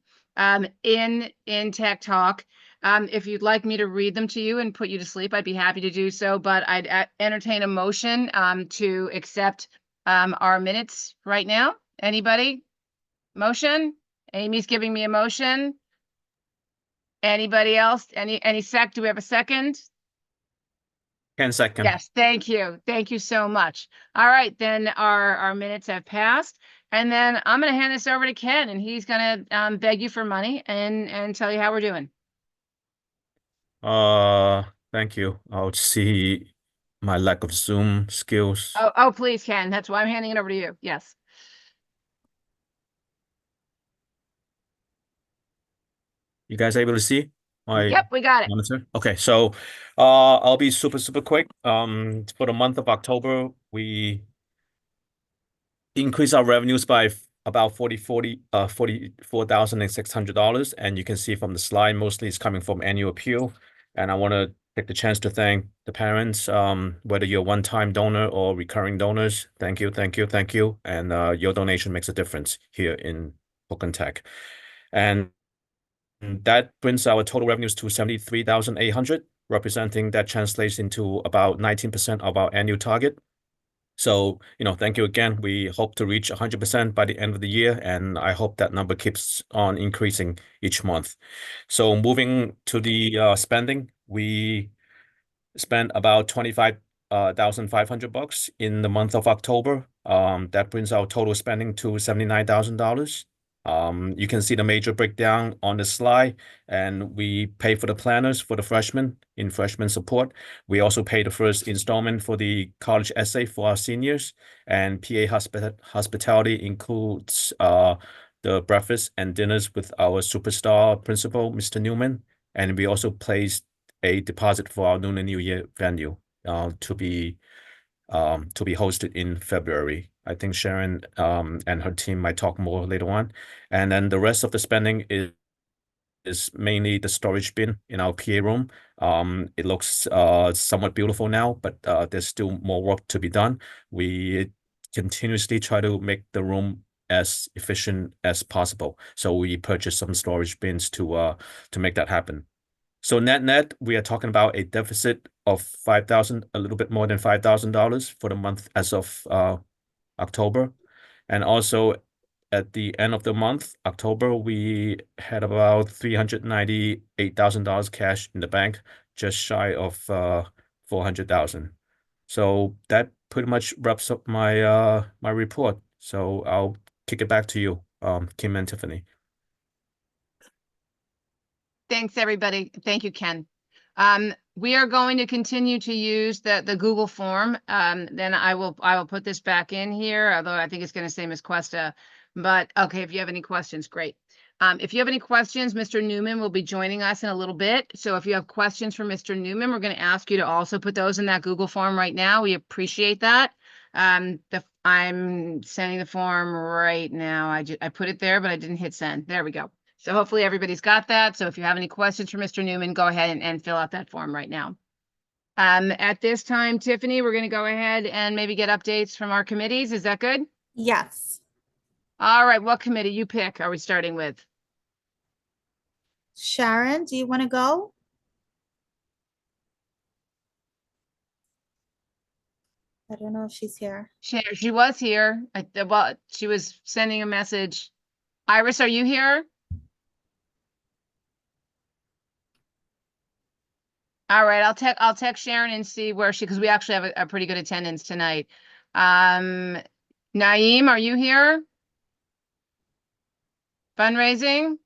in Tech Talk. If you'd like me to read them to you and put you to sleep, I'd be happy to do so, but I'd entertain a motion to accept our minutes right now. Anybody? Motion? Amy's giving me a motion. Anybody else? Any sec? Do we have a second? 10 seconds. Yes, thank you. Thank you so much. All right, then our minutes have passed. And then I'm going to hand this over to Ken, and he's going to beg you for money and tell you how we're doing. Thank you. I'll see my lack of Zoom skills. Oh, please, Ken. That's why I'm handing it over to you. Yes. You guys able to see my Yep, we got it. monitor? Okay, so I'll be super quick. For the month of October, we increased our revenues by about $44,600, and you can see from the slide mostly it's coming from annual appeal. And I want to take the chance to thank the parents, whether you're one-time donor or recurring donors. Thank you. And your donation makes a difference here in Brooklyn Tech. And that brings our total revenues to 73,800, representing that translates into about 19% of our annual target. So, you know, thank you again. We hope to reach 100% by the end of the year, and I hope that number keeps on increasing each month. So moving to the spending, we spent about $25,500 in the month of October. That brings our total spending to $79,000. You can see the major breakdown on the slide, and we pay for the planners for the freshmen in freshman support. We also pay the first installment for the college essay for our seniors, and PA hospitality includes the breakfast and dinners with our superstar principal, Mr. Newman, and we also placed a deposit for our Lunar New Year venue to be hosted in February. I think Sharon and her team might talk more later on. And then the rest of the spending is mainly the storage bin in our PA room. It looks somewhat beautiful now, but there's still more work to be done. We continuously try to make the room as efficient as possible. So we purchased some storage bins to make that happen. So net, we are talking about a deficit of $5,000, a little bit more than $5,000 for the month as of October. And also at the end of the month, October, we had about $398,000 cash in the bank, just shy of $400,000. So that pretty much wraps up my my report. So I'll kick it back to you, Kim and Tiffany. Thanks, everybody. Thank you, Ken. We are going to continue to use the Google form. Then I will put this back in here, although I think it's going to say Ms. Cuesta. But okay, if you have any questions, great. If you have any questions, Mr. Newman will be joining us in a little bit. So if you have questions for Mr. Newman, we're going to ask you to also put those in that Google form right now. We appreciate that. I'm sending the form right now. I put it there, but I didn't hit send. There we go. So hopefully everybody's got that. So if you have any questions for Mr. Newman, go ahead and fill out that form right now. At this time, Tiffany, we're going to go ahead and maybe get updates from our committees. Is that good? Yes. All right. What committee you pick are we starting with? Sharon, do you want to go? I don't know if she's here. She was here. Well, she was sending a message. Iris, are you here? All right, I'll text Sharon and see where because we actually have a pretty good attendance tonight. Naeem, are you here? Fundraising?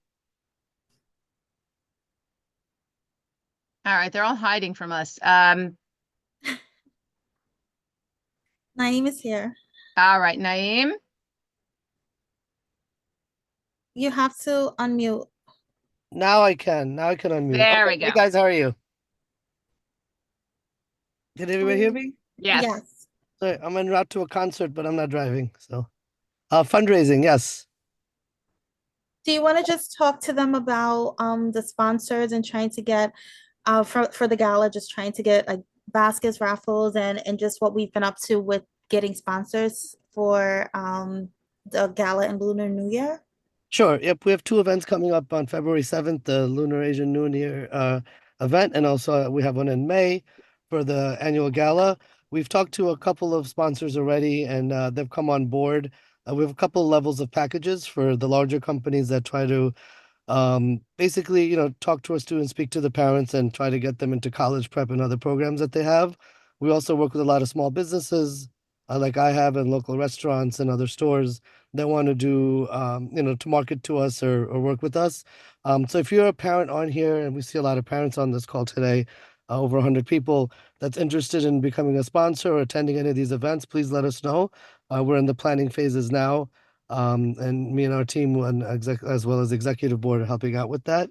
All right, they're all hiding from us. Naeem is here. All right, Naeem. You have to unmute. Now I can. Now I can unmute. There Okay, we hey go. guys, how are you? Did everybody hear Um, me? Yes. Yes. Sorry, I'm en route to a concert, but I'm not driving. So, fundraising, yes. Do you want to just talk to them about the sponsors and trying to get for the gala, just trying to get like baskets, raffles, and just what we've been up to with getting sponsors for the gala and Lunar New Year? Sure. Yep, we have two events coming up on February 7th, the Lunar Asian New Year event, and also we have one in May for the annual gala. We've talked to a couple of sponsors already, and they've come on board. We have a couple levels of packages for the larger companies that try to basically, talk to our students, speak to the parents, and try to get them into college prep and other programs that they have. We also work with a lot of small businesses, like I have, and local restaurants and other stores that want to do, to market to us or work with us. So if you're a parent on here, and we see a lot of parents on this call today, over 100 people that's interested in becoming a sponsor or attending any of these events, please let us know. We're in the planning phases now. And me and our team and as well as executive board are helping out with that.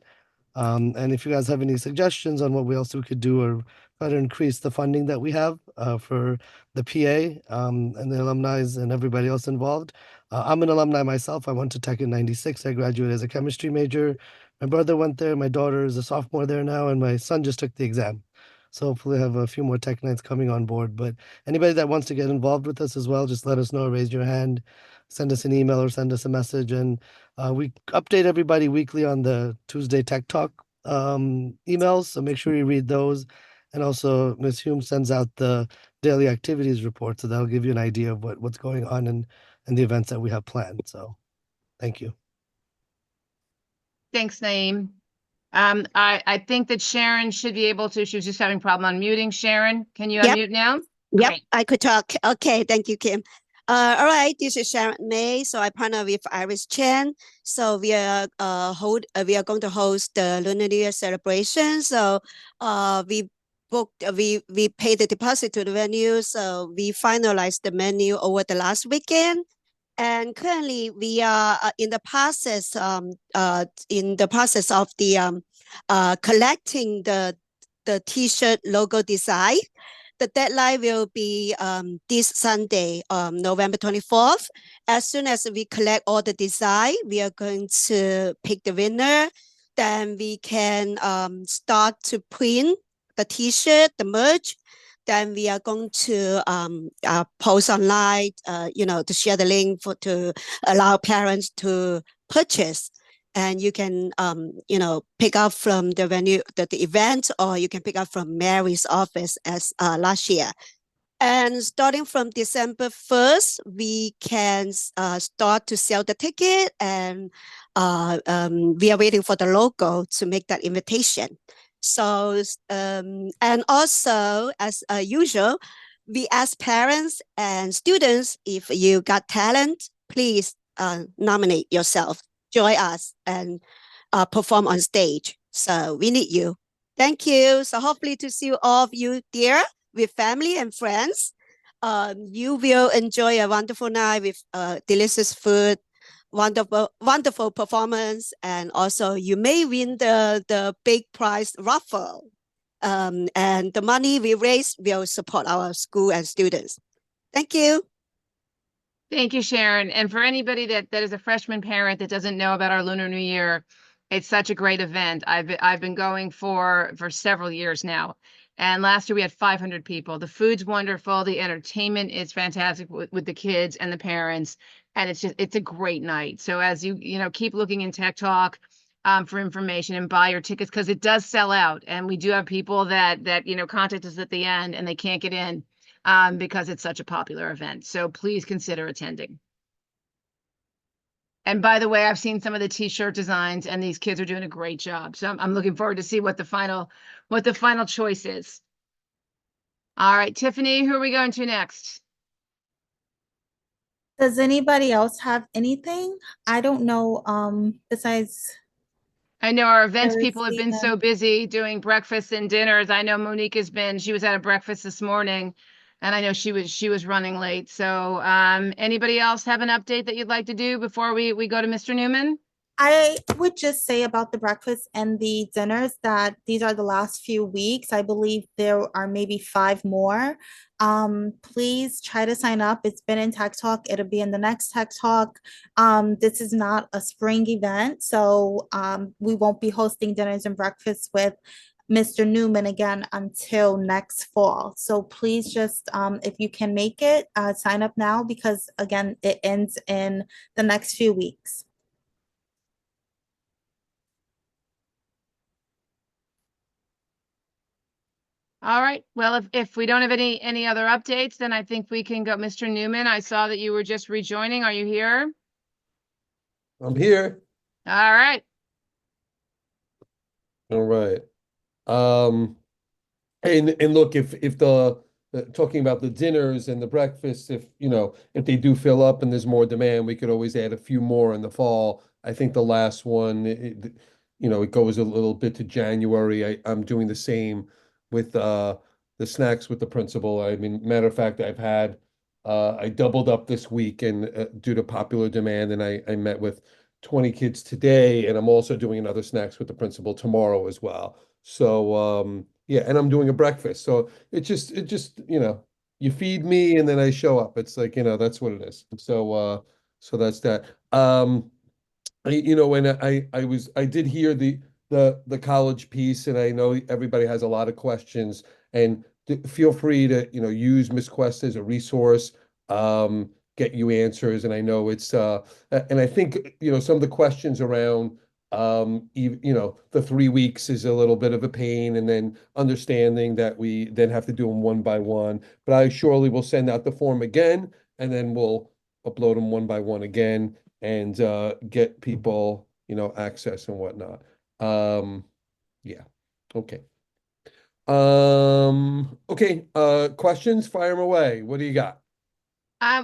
And if you guys have any suggestions on what we could do or try to increase the funding that we have for the PA and the alumni and everybody else involved. I'm an alumni myself. I went to Tech in '96. I graduated as a chemistry major. My brother went there. My daughter is a sophomore there now, and my son just took the exam. So hopefully I have a few more Tech Nights coming on board. But anybody that wants to get involved with us as well, just let us know, raise your hand, send us an email or send us a message. And we update everybody weekly on the Tuesday Tech Talk emails. So make sure you read those. And also Ms. Hume sends out the daily activities report. So that'll give you an idea of what's going on and the events that we have planned. So thank you. Thanks, Naeem. I think that Sharon should be able to. She was just having a problem unmuting. Sharon, can you Yep. unmute now? Yep, Great. I could talk. Okay, thank you, Kim. All right, this is Sharon May. So I partner with Iris Chen. So we are going to host the Lunar New Year celebration. So we booked we paid the deposit to the venue. So we finalized the menu over the last weekend. And currently we are in the process of the collecting the T-shirt logo design. The deadline will be this Sunday, November 24th. As soon as we collect all the design, we are going to pick the winner. Then we can start to print the T-shirt, the merch. Then we are going to post online, to share the link to allow parents to purchase. And you can, pick up from the venue, the event, or you can pick up from Mary's office as last year. And starting from December 1st, we can start to sell the ticket, and we are waiting for the logo to make that invitation. So, and also, as usual, we ask parents and students, if you got talent, please nominate yourself, join us, and perform on stage. So we need you. Thank you. So hopefully to see all of you there with family and friends. You will enjoy a wonderful night with delicious food, wonderful performance, and also you may win the big prize raffle. And the money we raise will support our school and students. Thank you. Thank you, Sharon. And for anybody that is a freshman parent that doesn't know about our Lunar New Year, it's such a great event. I've been going for several years now. And last year we had 500 people. The food's wonderful. The entertainment is fantastic with the kids and the parents. And it's a great night. So as you keep looking in Tech Talk for information and buy your tickets, because it does sell out. And we do have people that contact us at the end and they can't get in because it's such a popular event. So please consider attending. And by the way, I've seen some of the T-shirt designs, and these kids are doing a great job. So I'm looking forward to see what the final choice is. All right, Tiffany, who are we going to next? Does anybody else have anything? I don't know, besides I know our events Very people have been sweet, so busy doing breakfasts and dinners. I know Monique has been, she was at a breakfast this morning and I know she was running late. So, anybody else have an update that you'd like to do before we go to Mr. Newman? I would just say about the breakfast and the dinners that these are the last few weeks. I believe there are maybe 5 more. Please try to sign up. It's been in Tech Talk. It'll be in the next Tech Talk. This is not a spring event, so we won't be hosting dinners and breakfasts with Mr. Newman again until next fall. So please just, if you can make it, sign up now because again, it ends in the next few weeks. All right. Well, if we don't have any other updates, then I think we can go. Mr. Newman, I saw that you were just rejoining. Are you here? I'm here. All right. All right. And look, if the talking about the dinners and the breakfasts, if if they do fill up and there's more demand, we could always add a few more in the fall. I think the last one, it goes a little bit to January. I'm doing the same with the snacks with the principal. I mean, matter of fact, I doubled up this week and due to popular demand, and I met with 20 kids today, and I'm also doing another snacks with the principal tomorrow as well. So yeah, and I'm doing a breakfast. So it just you feed me and then I show up. It's like, that's what it is. So that's that. And I did hear the college piece, and I know everybody has a lot of questions, and feel free to use Miss Quest as a resource, get you answers. And I know it's and I think some of the questions around the 3 weeks is a little bit of a pain, and then understanding that we then have to do them one by one. But I surely will send out the form again, and then we'll upload them one by one again and get people, access and whatnot. Yeah. Okay. Okay. Questions? Fire them away. What do you got?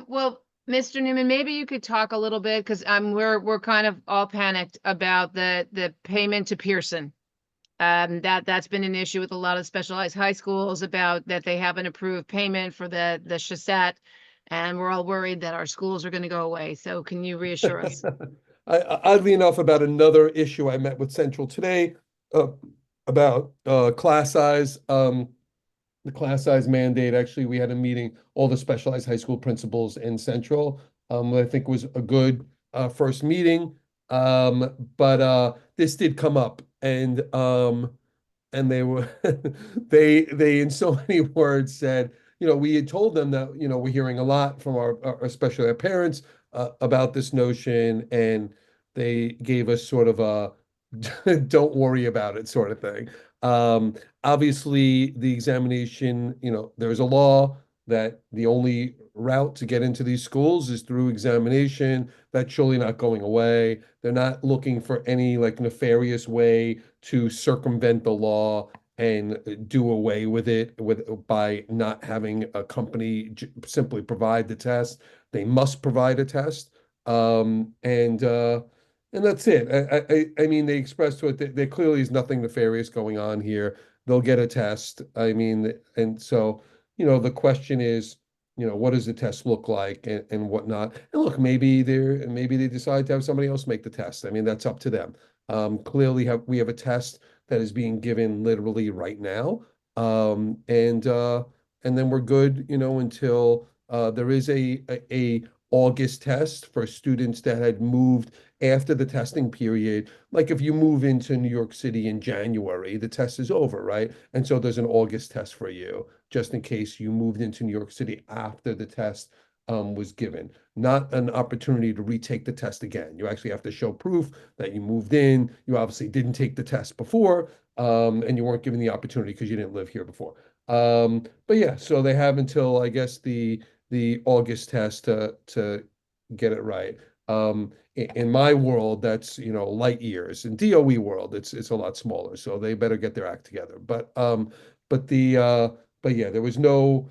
Well, Mr. Newman, maybe you could talk a little bit because we're kind of all panicked about the payment to Pearson. That's been an issue with a lot of specialized high schools about that they haven't approved payment for the Shasette, and we're all worried that our schools are going to go away. So can you reassure us? Oddly enough, about another issue, I met with Central today about class size. The class size mandate. Actually, we had a meeting, all the specialized high school principals in Central. I think was a good first meeting. But this did come up, and they were they in so many words said, we had told them that we're hearing a lot from especially our parents about this notion, and they gave us sort of a don't worry about it sort of thing. Obviously, the examination, there's a law that the only route to get into these schools is through examination. That's surely not going away. They're not looking for any nefarious way to circumvent the law and do away with it by not having a company simply provide the test. They must provide a test. And that's it. I mean, they expressed to it that there clearly is nothing nefarious going on here. They'll get a test. I mean, and so, the question is, what does the test look like and whatnot? And look, maybe they decide to have somebody else make the test. I mean, that's up to them. Clearly we have a test that is being given literally right now. And then we're good, until there is a August test for students that had moved after the testing period. Like if you move into New York City in January, the test is over, right? And so there's an August test for you, just in case you moved into New York City after the test was given. Not an opportunity to retake the test again. You actually have to show proof that you moved in. You obviously didn't take the test before, and you weren't given the opportunity because you didn't live here before. But yeah, so they have until, I guess, the August test to get it right. In my world, that's light years. In DOE world, it's a lot smaller, so they better get their act together. But yeah, there was no.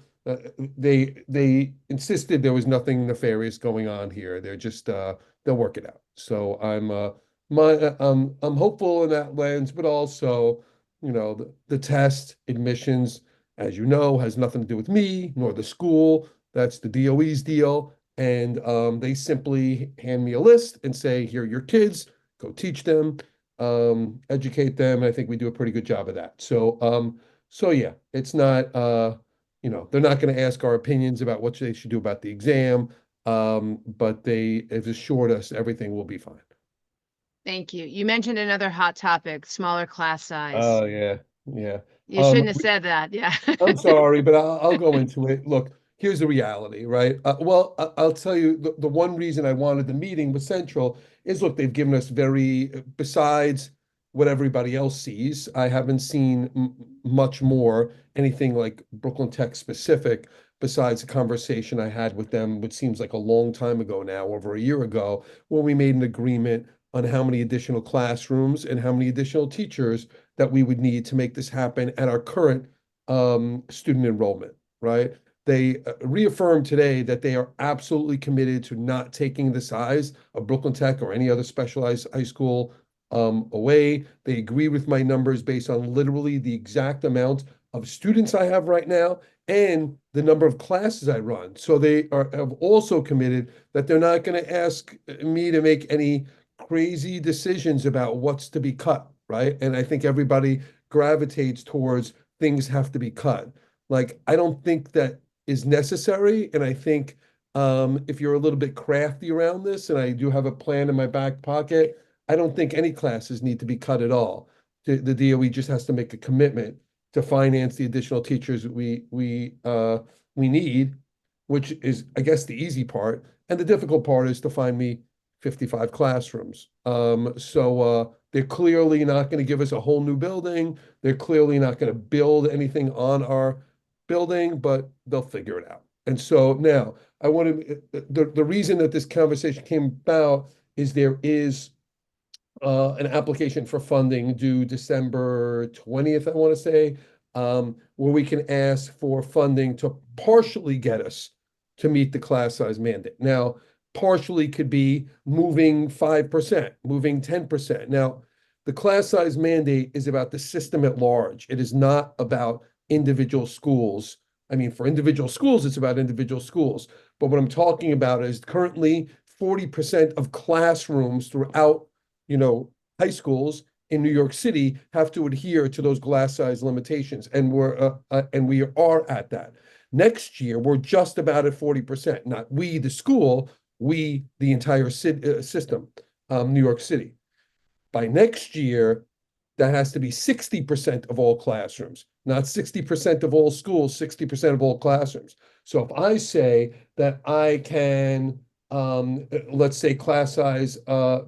They insisted there was nothing nefarious going on here. They're just they'll work it out. So I'm hopeful in that lens, but also, you know, the test admissions, as you know, has nothing to do with me nor the school. That's the DOE's deal. And they simply hand me a list and say, here are your kids, go teach them, educate them. And I think we do a pretty good job of that. So yeah, it's not you know, they're not going to ask our opinions about what they should do about the exam. But they have assured us everything will be fine. Thank you. You mentioned another hot topic, smaller class size. Oh, yeah, yeah. You shouldn't have said that, yeah. I'm sorry, but I'll go into it. Look, here's the reality, right? Well, I'll tell you the one reason I wanted the meeting with Central is, look, they've given us besides what everybody else sees, I haven't seen much more, anything like Brooklyn Tech specific, besides the conversation I had with them, which seems like a long time ago now, over a year ago, when we made an agreement on how many additional classrooms and how many additional teachers that we would need to make this happen at our current student enrollment, right? They reaffirmed today that they are absolutely committed to not taking the size of Brooklyn Tech or any other specialized high school away. They agree with my numbers based on literally the exact amount of students I have right now and the number of classes I run. So they have also committed that they're not going to ask me to make any crazy decisions about what's to be cut, right? And I think everybody gravitates towards things have to be cut. Like, I don't think that is necessary. And I think if you're a little bit crafty around this, and I do have a plan in my back pocket, I don't think any classes need to be cut at all. The DOE just has to make a commitment to finance the additional teachers we need, which is, I guess, the easy part. And the difficult part is to find me 55 classrooms. So they're clearly not going to give us a whole new building. They're clearly not going to build anything on our building, but they'll figure it out. And so now I wanted the reason that this conversation came about is there is an application for funding due December 20th, I want to say, where we can ask for funding to partially get us to meet the class size mandate. Now, partially could be moving 5%, moving 10%. Now, the class size mandate is about the system at large. It is not about individual schools. I mean, for individual schools, it's about individual schools. But what I'm talking about is currently 40% of classrooms throughout, you know, high schools in New York City have to adhere to those class size limitations. And we are at that. Next year, we're just about at 40%. Not we, the school, we, the entire system, New York City. By next year, that has to be 60% of all classrooms, not 60% of all schools, 60% of all classrooms. So if I say that I can, let's say class size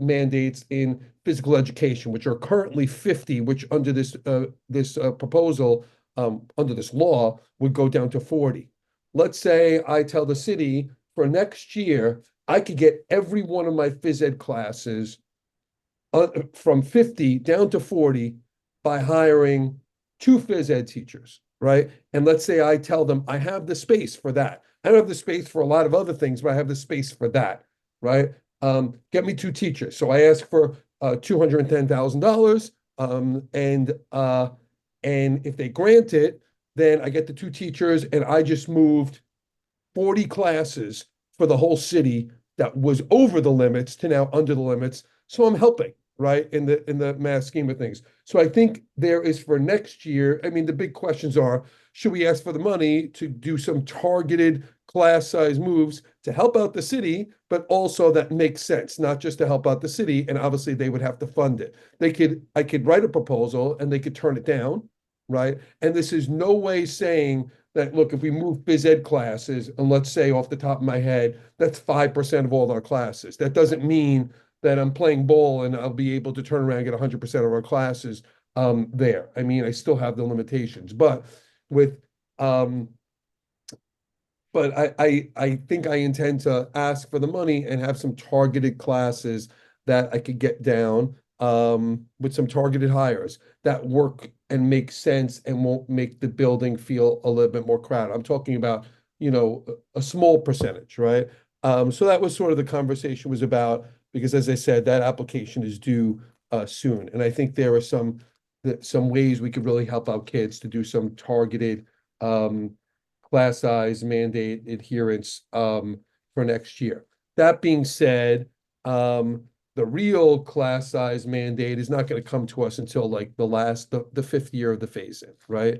mandates in physical education, which are currently 50, which under this proposal, under this law, would go down to 40. Let's say I tell the city for next year, I could get every one of my phys ed classes from 50 down to 40 by hiring 2 phys ed teachers, right? And let's say I tell them I have the space for that. I don't have the space for a lot of other things, but I have the space for that, right? Get me 2 teachers. So I ask for $210,000, and if they grant it, then I get the 2 teachers, and I just moved 40 classes for the whole city that was over the limits to now under the limits. So I'm helping, right, in the mass scheme of things. So I think there is for next year, I mean, the big questions are, should we ask for the money to do some targeted class size moves to help out the city, but also that makes sense, not just to help out the city, and obviously they would have to fund it. I could write a proposal and they could turn it down, right? And this is no way saying that, look, if we move phys ed classes, and let's say off the top of my head, that's 5% of all our classes. That doesn't mean that I'm playing ball and I'll be able to turn around and get 100% of our classes there. I mean, I still have the limitations, but with, but I think I intend to ask for the money and have some targeted classes that I could get down with some targeted hires that work and make sense and won't make the building feel a little bit more crowded. I'm talking about, you know, a small percentage, right? So that was sort of the conversation was about. because as I said, that application is due soon. And I think there are some ways we could really help out kids to do some targeted class size mandate adherence for next year. That being said, the real class size mandate is not going to come to us until like the fifth year of the phase-in, right?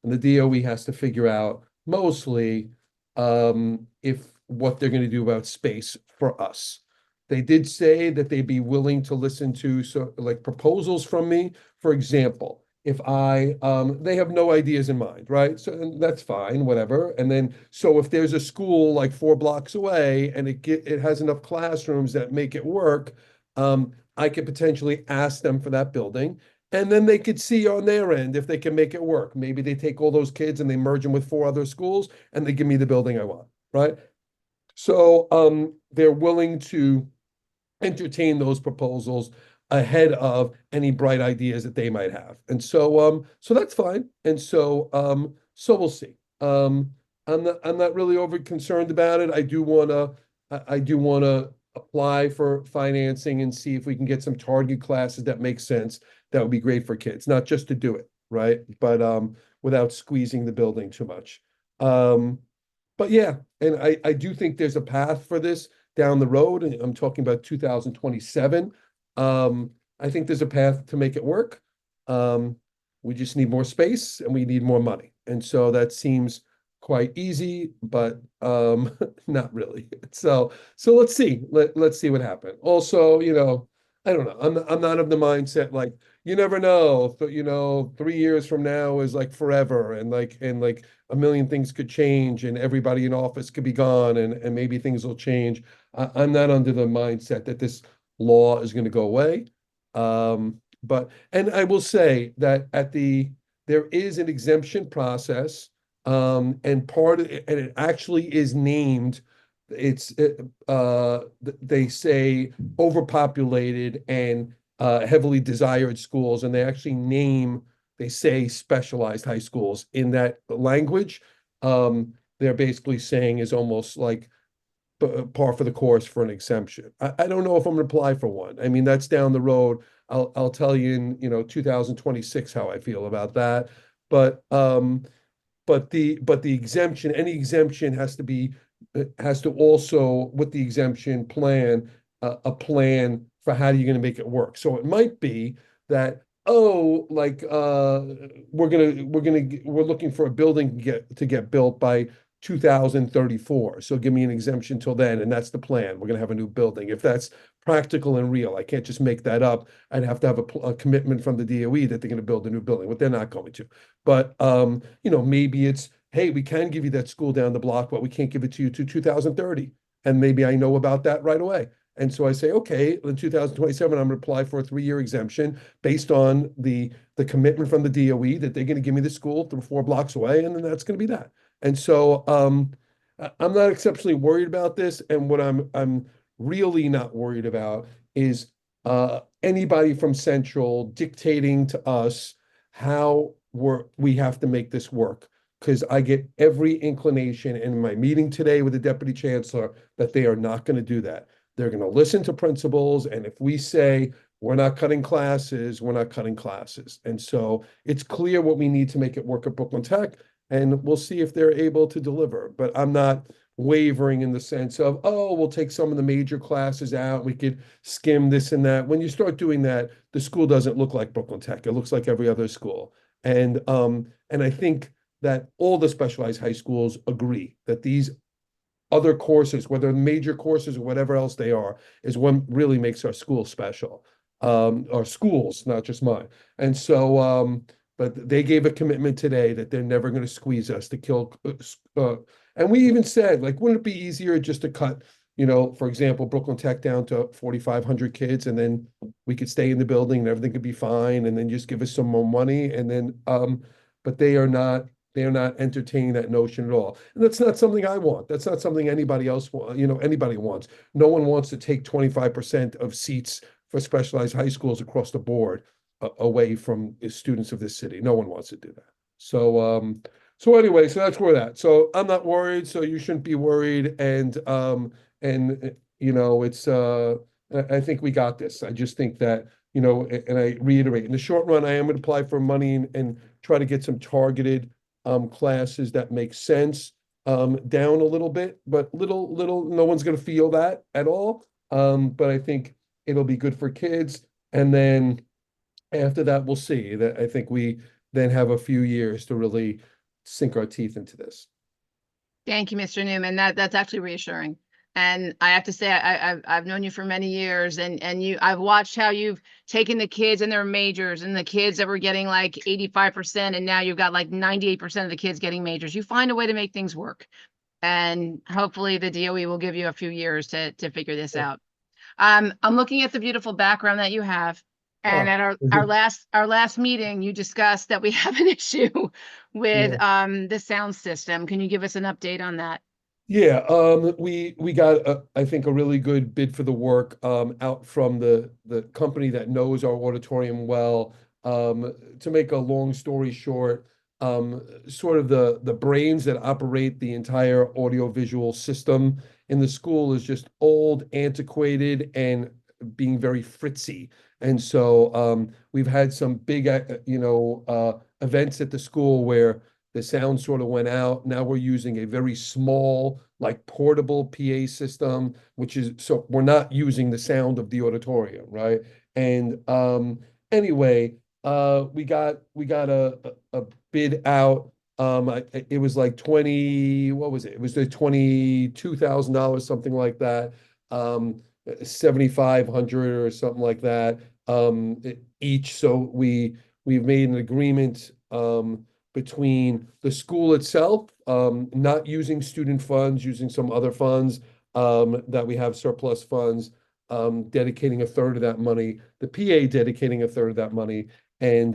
And the DOE has to figure out mostly if what they're going to do about space for us. They did say that they'd be willing to listen to like proposals from me. For example, if they have no ideas in mind, right? So that's fine, whatever. And then, so if there's a school like 4 blocks away and it has enough classrooms that make it work, I could potentially ask them for that building. And then they could see on their end if they can make it work. Maybe they take all those kids and they merge them with 4 other schools and they give me the building I want, right? So they're willing to entertain those proposals ahead of any bright ideas that they might have. And so that's fine. And so we'll see. I'm not really over concerned about it. I do wanna apply for financing and see if we can get some target classes that make sense. That would be great for kids, not just to do it, right? But without squeezing the building too much. But yeah, and I do think there's a path for this down the road, and I'm talking about 2027. I think there's a path to make it work. We just need more space and we need more money. And so that seems quite easy, but not really. So let's see. Let's see what happens. Also, I don't know. I'm not of the mindset like you never know. 3 years from now is like forever, and like a million things could change, and everybody in office could be gone, and maybe things will change. I'm not under the mindset that this law is going to go away. And I will say that there is an exemption process, and it actually is named. They say overpopulated and heavily desired schools, and they say specialized high schools in that language. They're basically saying is almost like par for the course for an exemption. I don't know if I'm going to apply for one. I mean, that's down the road. I'll tell you in 2026 how I feel about that. But the exemption, any exemption has to also, with the exemption plan, a plan for how you're going to make it work. So it might be that, we're looking for a building to get built by 2034. So give me an exemption till then, and that's the plan. We're going to have a new building. If that's practical and real, I can't just make that up. I'd have to have a commitment from the DOE that they're going to build a new building, but they're not going to. But maybe it's, hey, we can give you that school down the block, but we can't give it to you to 2030. And maybe I know about that right away. And so I say, okay, in 2027, I'm going to apply for a 3-year exemption based on the commitment from the DOE that they're going to give me the school 4 blocks away, and then that's going to be that. And so I'm not exceptionally worried about this. And what I'm really not worried about is anybody from Central dictating to us how we have to make this work. Because I get every inclination in my meeting today with the Deputy Chancellor that they are not going to do that. They're going to listen to principals, and if we say we're not cutting classes, we're not cutting classes. And so it's clear what we need to make it work at Brooklyn Tech, and we'll see if they're able to deliver. But I'm not wavering in the sense of, we'll take some of the major classes out, we could skim this and that. When you start doing that, the school doesn't look like Brooklyn Tech. It looks like every other school. And I think that all the specialized high schools agree that these other courses, whether major courses or whatever else they are, is what really makes our school special. Our schools, not just mine. And so, but they gave a commitment today that they're never going to squeeze us to kill. And we even said, like, wouldn't it be easier just to cut, for example, Brooklyn Tech down to 4,500 kids, and then we could stay in the building and everything could be fine, and then just give us some more money. And then, but they are not entertaining that notion at all. And that's not something I want. That's not something anybody else anybody wants. No one wants to take 25% of seats for specialized high schools across the board away from students of this city. No one wants to do that. So anyway, so that's where that. So I'm not worried, so you shouldn't be worried. And it's I think we got this. I just think that, you know, and I reiterate, in the short run, I am going to apply for money and try to get some targeted classes that make sense down a little bit, but little, no one's going to feel that at all. But I think it'll be good for kids. And then after that, we'll see. That I think we then have a few years to really sink our teeth into this. Thank you, Mr. Newman. That's actually reassuring. And I have to say, I've known you for many years, and I've watched how you've taken the kids and their majors, and the kids that were getting like 85%, and now you've got like 98% of the kids getting majors. You find a way to make things work, and hopefully the DOE will give you a few years to figure this out. I'm looking at the beautiful background that you have. And at our last meeting, you discussed that we have an issue with the sound system. Can you give us an update on that? Yeah, we got I think a really good bid for the work out from the company that knows our auditorium well. To make a long story short, sort of the brains that operate the entire audiovisual system in the school is just old, antiquated, and being very fritzy. And so we've had some big events at the school where the sound sort of went out. Now we're using a very small, like portable PA system, which is, so we're not using the sound of the auditorium, right? And anyway, we got a bid out. It was like what was it? It was the $22,000, something like that. 7,500 or something like that each. So we've made an agreement between the school itself, not using student funds, using some other funds that we have surplus funds, dedicating a third of that money, the PA dedicating a third of that money, and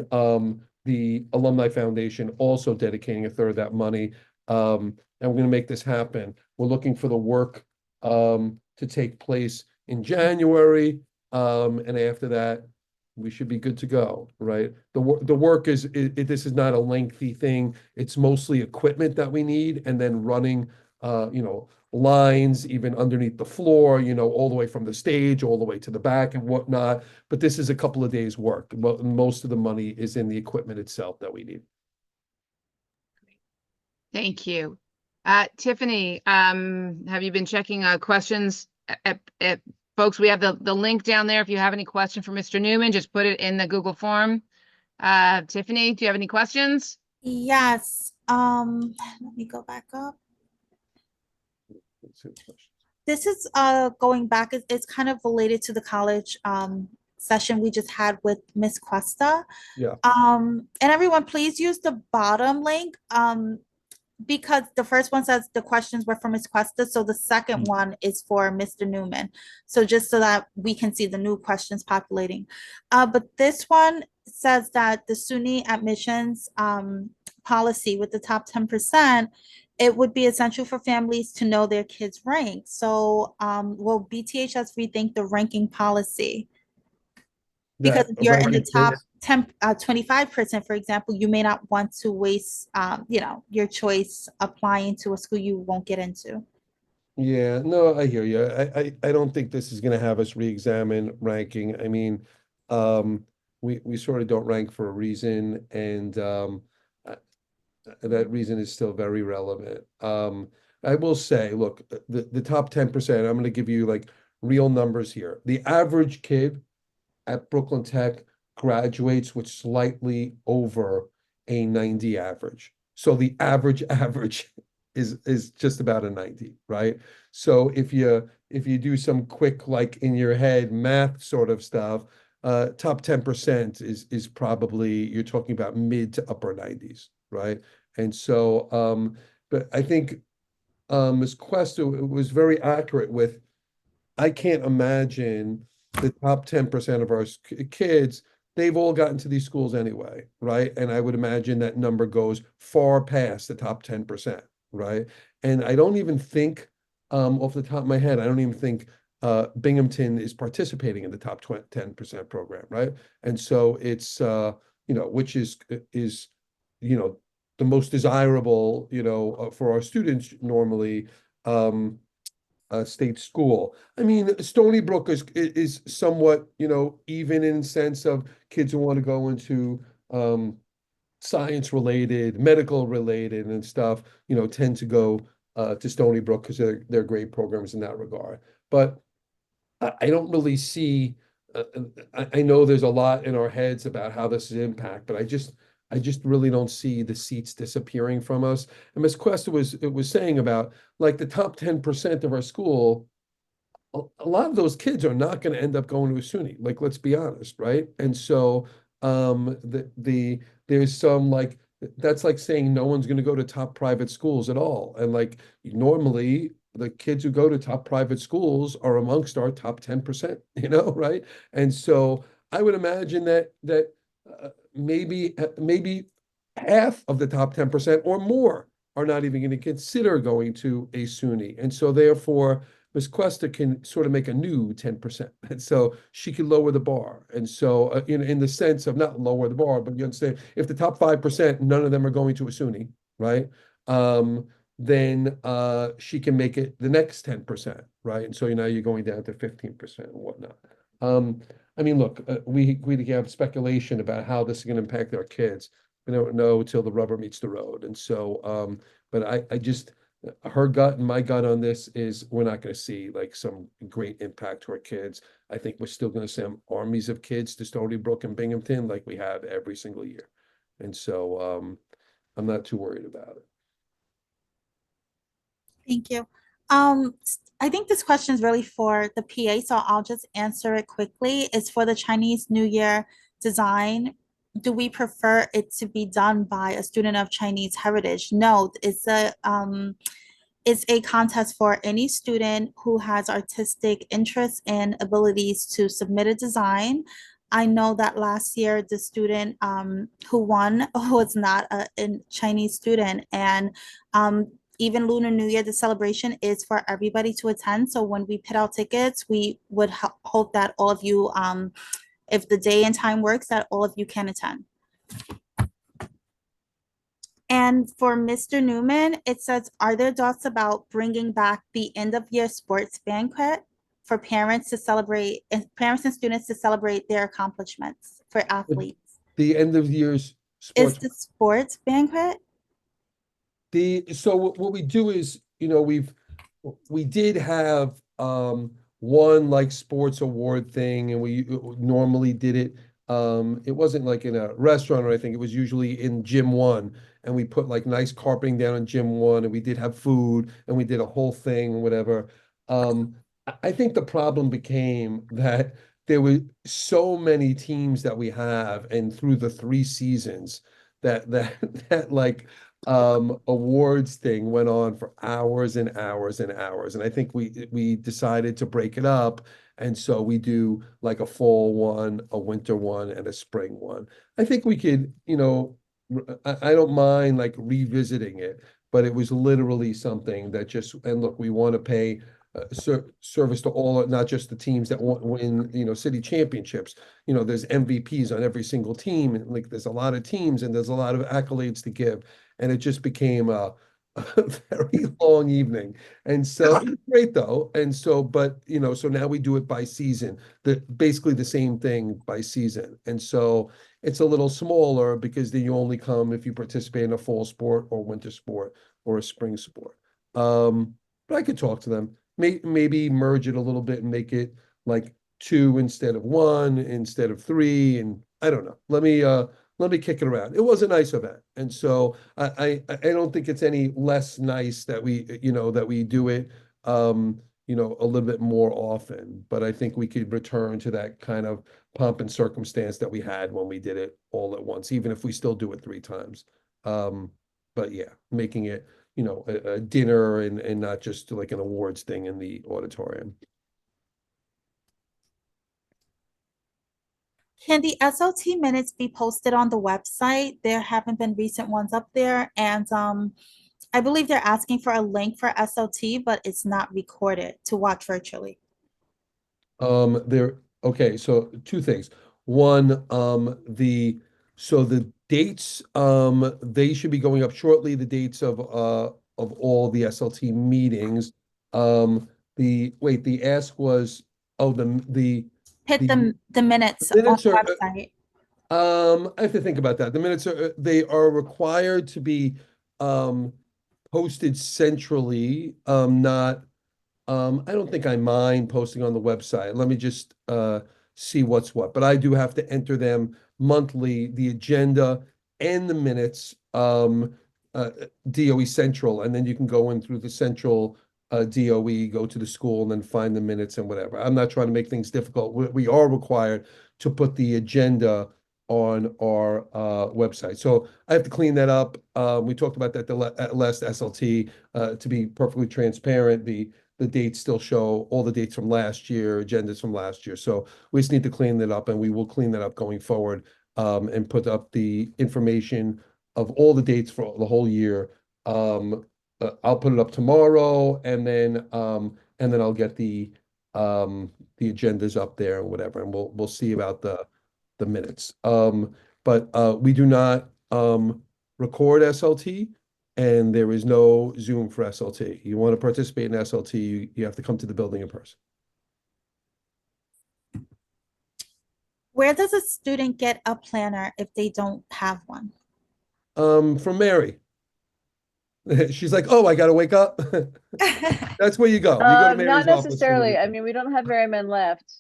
the Alumni Foundation also dedicating a third of that money. And we're going to make this happen. We're looking for the work to take place in January, and after that, we should be good to go, right? The work is this is not a lengthy thing. It's mostly equipment that we need, and then running, lines even underneath the floor, all the way from the stage all the way to the back and whatnot. But this is a couple of days' work. Most of the money is in the equipment itself that we need. Thank you. Tiffany, have you been checking questions at folks? We have the link down there. If you have any question for Mr. Newman, just put it in the Google form. Tiffany, do you have any questions? Yes. Let me go back up. This is going back. It's kind of related to the college session we just had with Miss Cuesta. Yeah. And everyone, please use the bottom link. Because the first one says the questions were for Ms. Cuesta, so the second one is for Mr. Newman. So just so that we can see the new questions populating. But this one says that the SUNY admissions policy with the top 10%, it would be essential for families to know their kids' rank. So will BTHS rethink the ranking policy? Because if you're in the top 25%, for example, you may not want to waste, your choice applying to a school you won't get into. Yeah, no, I hear you. I don't think this is going to have us re-examine ranking. I mean, we sort of don't rank for a reason, and that reason is still very relevant. I will say, look, the top 10%, I'm going to give you like real numbers here. The average kid at Brooklyn Tech graduates with slightly over a 90 average. So the average is just about a 90, right? So if you do some quick, like in your head math sort of stuff, top 10% is probably, you're talking about mid to upper 90s, right? And so but I think Ms. Cuesta was very accurate with, I can't imagine the top 10% of our kids, they've all gotten to these schools anyway, right? And I would imagine that number goes far past the top 10%, right? And I don't even think, off the top of my head, I don't even think Binghamton is participating in the top 10% program, right? And so it's, which is the most desirable, for our students normally. state school. I mean, Stony Brook is somewhat, you know, even in sense of kids who want to go into science related, medical related and stuff, you know, tend to go to Stony Brook because they're great programs in that regard. But I don't really see, I know there's a lot in our heads about how this is impact, but I just really don't see the seats disappearing from us. And Ms. Cuesta was saying about like the top 10% of our school, a lot of those kids are not going to end up going to a SUNY. Like, let's be honest, right? And so there's some like that's like saying no one's going to go to top private schools at all. And like normally the kids who go to top private schools are amongst our top 10%, you know, right? And so I would imagine that maybe half of the top 10% or more are not even going to consider going to a SUNY. And so therefore, Ms. Cuesta can sort of make a new 10%. And so she can lower the bar. And so in the sense of not lower the bar, but you understand, if the top 5%, none of them are going to a SUNY, right? Then she can make it the next 10%, right? And so now you're going down to 15% and whatnot. I mean, look, we can have speculation about how this is going to impact our kids. We don't know till the rubber meets the road. And so, but I just, her gut and my gut on this is we're not going to see like some great impact to our kids. I think we're still going to send armies of kids to Stony Brook and Binghamton like we have every single year. And so I'm not too worried about it. Thank you. I think this question is really for the PA, so I'll just answer it quickly. It's for the Chinese New Year design. Do we prefer it to be done by a student of Chinese heritage? No, it's a contest for any student who has artistic interests and abilities to submit a design. I know that last year the student who won was not a Chinese student, and even Lunar New Year, the celebration is for everybody to attend. So when we put out tickets, we would hope that all of you, if the day and time works, that all of you can attend. And for Mr. Newman, it says, are there thoughts about bringing back the end of year sports banquet for parents to celebrate, and parents and students to celebrate their accomplishments for athletes? The end of year's Is sports. the sports banquet? So what we do is, you know, we did have one like sports award thing, and we normally did it. It wasn't like in a restaurant or anything. It was usually in Gym 1, and we put like nice carpeting down in Gym 1, and we did have food, and we did a whole thing and whatever. I think the problem became that there were so many teams that we have, and through the 3 seasons that like awards thing went on for hours and hours and hours. And I think we decided to break it up. And so we do like a fall one, a winter one, and a spring one. I think we could, you know, I don't mind like revisiting it, but it was literally something that just, and look, we want to pay service to all, not just the teams that win, you know, city championships. You know, there's MVPs on every single team, and like there's a lot of teams and there's a lot of accolades to give. And it just became a very long evening. And so it's great though. And so, but you know, so now we do it by season, basically the same thing by season. And so it's a little smaller because then you only come if you participate in a fall sport or winter sport or a spring sport. But I could talk to them, maybe merge it a little bit and make it like 2 instead of 1 instead of 3. And I don't know. Let me kick it around. It was a nice event. And so I don't think it's any less nice that we, you know, that we do it, you know, a little bit more often, but I think we could return to that kind of pomp and circumstance that we had when we did it all at once, even if we still do it 3 times. But yeah, making it, you know, a dinner and not just like an awards thing in the auditorium. Can the SLT minutes be posted on the website? There haven't been recent ones up there, and I believe they're asking for a link for SLT, but it's not recorded to watch virtually. Okay, so 2 things. One, the dates, they should be going up shortly, the dates of all the SLT meetings. the ask was, oh, Hit the minutes on minutes the are, website. I have to think about that. The minutes are, they are required to be, posted centrally, not, I don't think I mind posting on the website. Let me just, see what's what, but I do have to enter them monthly, the agenda and the minutes, DOE Central, and then you can go in through the central, DOE, go to the school and then find the minutes and whatever. I'm not trying to make things difficult. We are required to put the agenda on our, website. So I have to clean that up. We talked about that at last SLT, to be perfectly transparent. The dates still show all the dates from last year, agendas from last year. So we just need to clean that up, and we will clean that up going forward, and put up the information of all the dates for the whole year. I'll put it up tomorrow, and then I'll get the agendas up there and whatever, and we'll see about the minutes. But we do not record SLT. And there is no Zoom for SLT. You want to participate in SLT, you have to come to the building in person. Where does a student get a planner if they don't have one? From Mary. She's like, oh, I gotta wake up. That's where you go. You go to Mary's Not office for necessarily. I everything. mean, we don't have very many left.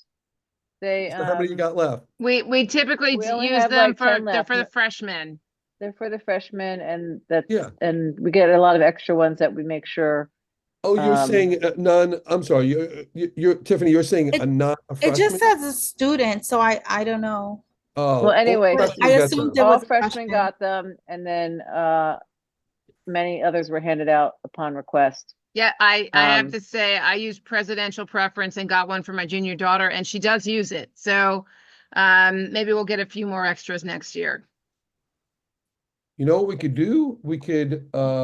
They, So how many you got left? We typically We only use have, them like, for 10 left. the freshmen. they're for the freshmen, and that's, Yeah. and we get a lot of extra ones that we make sure. Oh, you're Um, saying none, I'm sorry, you're Tiffany, you're saying It- not a It just freshman? says a student, so I don't know. Oh, Well, anyway, all freshmen I get assumed them. there all was a freshmen freshman. got them, and then many others were handed out upon request. Yeah, I have Um, to say, I used presidential preference and got one for my junior daughter, and she does use it. So maybe we'll get a few more extras next year. You know what we could do? We could, I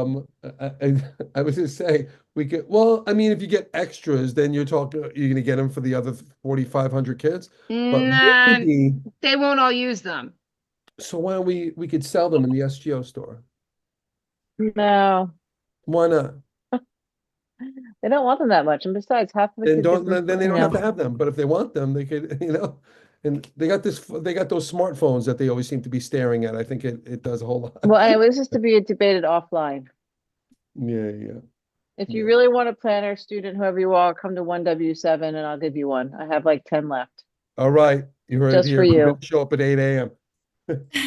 was gonna say, we could, well, I mean, if you get extras, then you're gonna get them for the other 4,500 kids? But Nah, maybe, they won't all use them. so why don't we could sell them in the SGO store? No, Why not? they don't want them that much, and besides, half of the kids. Then they don't have to have them, but if they want them, they could, and they got those smartphones that they always seem to be staring at. I think it does a whole lot. Well, anyway, this is to be debated offline. Yeah. If you Yeah. really want a planner, student, whoever you are, come to 1W7 and I'll give you one. I have like 10 left. All right, you heard it Just here. for We're you. gonna show up at 8 a.m.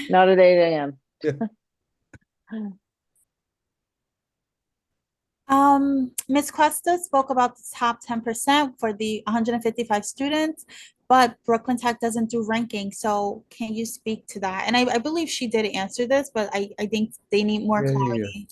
Not at 8 a.m. Ms. Cuesta spoke about the top 10% for the 155 students, but Brooklyn Tech doesn't do ranking. So can you speak to that? And I believe she did answer this, but I think they need more Yeah. clarity.